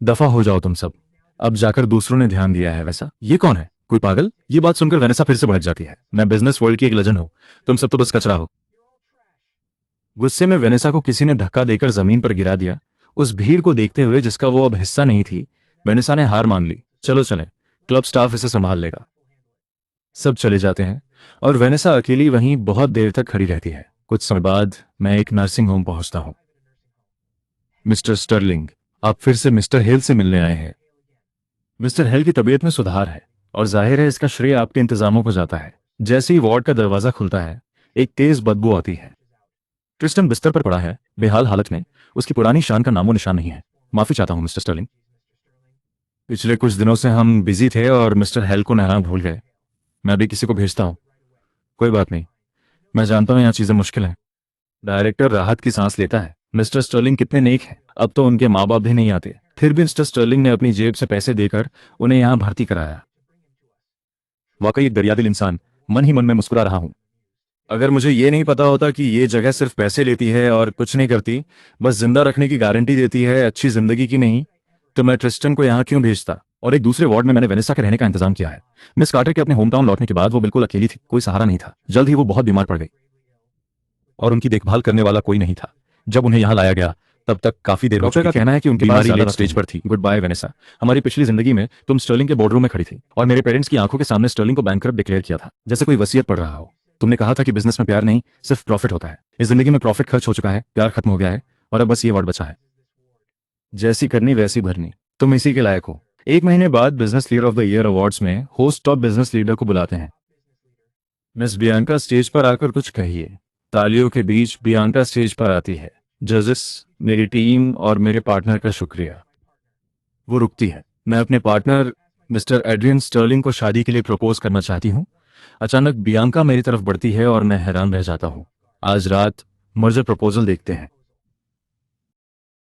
दफा हो जाओ तुम सब। अब जाकर दूसरों ने ध्यान दिया है वैसा। ये कौन है? कोई पागल? ये बात सुनकर वेनेसा फिर से भड़क जाती है। मैं बिजनेस वर्ल्ड की एक लेजेंड हूं, तुम सब तो बस कचरा हो। गुस्से में वेनेसा को किसी ने धक्का देकर जमीन पर गिरा दिया। उस भीड़ को देखते हुए जिसका वो अब हिस्सा नहीं थी, वेनेसा ने हार मान ली। चलो चले, क्लब स्टाफ इसे संभाल लेगा। सब चले जाते हैं और वेनेसा अकेली वहीं बहुत देर तक खड़ी रहती है। कुछ समय बाद मैं एक नर्सिंग होम पहुंचता हूं। मिस्टर स्टर्लिंग, आप फिर से मिस्टर हिल से मिलने आए हैं। मिस्टर हिल की तबीयत में सुधार है और जाहिर है इसका श्रेय आपके इंतजामों को जाता है। जैसे ही वार्ड का दरवाजा खुलता है, एक तेज बदबू आती है। ट्रिस्टन बिस्तर पर पड़ा है, बेहाल हालत में। उसकी पुरानी शान का नामो निशान नहीं है। माफी चाहता हूं मिस्टर स्टर्लिंग। पिछले कुछ दिनों से हम बिजी थे और मिस्टर हेल को नहलाना भूल गए। मैं अभी किसी को भेजता हूं। कोई बात नहीं, मैं जानता हूं यहाँ चीजें मुश्किल हैं। डायरेक्टर राहत की सांस लेता है। मिस्टर स्टर्लिंग कितने नेक हैं। अब तो उनके माँ बाप भी नहीं आते, फिर भी मिस्टर स्टर्लिंग ने अपनी जेब से पैसे देकर उन्हें यहाँ भर्ती कराया। वाकई एक दरियादिल इंसान। मन ही मन में मुस्कुरा रहा हूं। अगर मुझे ये नहीं पता होता कि ये जगह सिर्फ पैसे लेती है और कुछ नहीं करती, बस जिंदा रखने की गारंटी देती है, अच्छी जिंदगी की नहीं, तो मैं ट्रिस्टन को यहाँ क्यों भेजता। और एक दूसरे वार्ड में मैंने वेनेसा के रहने का इंतजाम किया है। मिस कार्टर के अपने होम टाउन लौटने के बाद वो बिल्कुल अकेली थी, कोई सहारा नहीं था। जल्द ही वो बहुत बीमार पड़ गई और उनकी देखभाल करने वाला कोई नहीं था। जब उन्हें यहाँ लाया गया तब तक काफी देर। डॉक्टर का कहना है कि उनकी बीमारी लेट स्टेज पर थी। Good bye Vanessa. हमारी पिछली जिंदगी में तुम स्टर्लिंग के बोर्डरूम में खड़ी थी और मेरे पेरेंट्स की आंखों के सामने स्टर्लिंग को बैंकरप्ट डिक्लेयर किया था, जैसे कोई वसीयत पढ़ रहा हो। तुमने कहा था कि बिजनेस में प्यार नहीं, सिर्फ प्रॉफिट होता है। इस जिंदगी में प्रॉफिट खर्च हो चुका है, प्यार खत्म हो गया है और अब बस ये वार्ड बचा है। जैसी करनी वैसी भरनी, तुम इसी के लायक हो। 1 महीने बाद business leader of the year awards में होस्ट टॉप बिजनेस लीडर को बुलाते हैं। मिस बियांका स्टेज पर आकर कुछ कहिए। तालियों के बीच बियांका स्टेज पर आती है। जजेस, मेरी टीम और मेरे पार्टनर का शुक्रिया। वो रुकती है। मैं अपने पार्टनर मिस्टर एड्रियन स्टर्लिंग को शादी के लिए प्रपोज करना चाहती हूँ। अचानक बियांका मेरी तरफ बढ़ती है और मैं हैरान रह जाता हूँ। आज रात मर्जर प्रपोजल देखते हैं।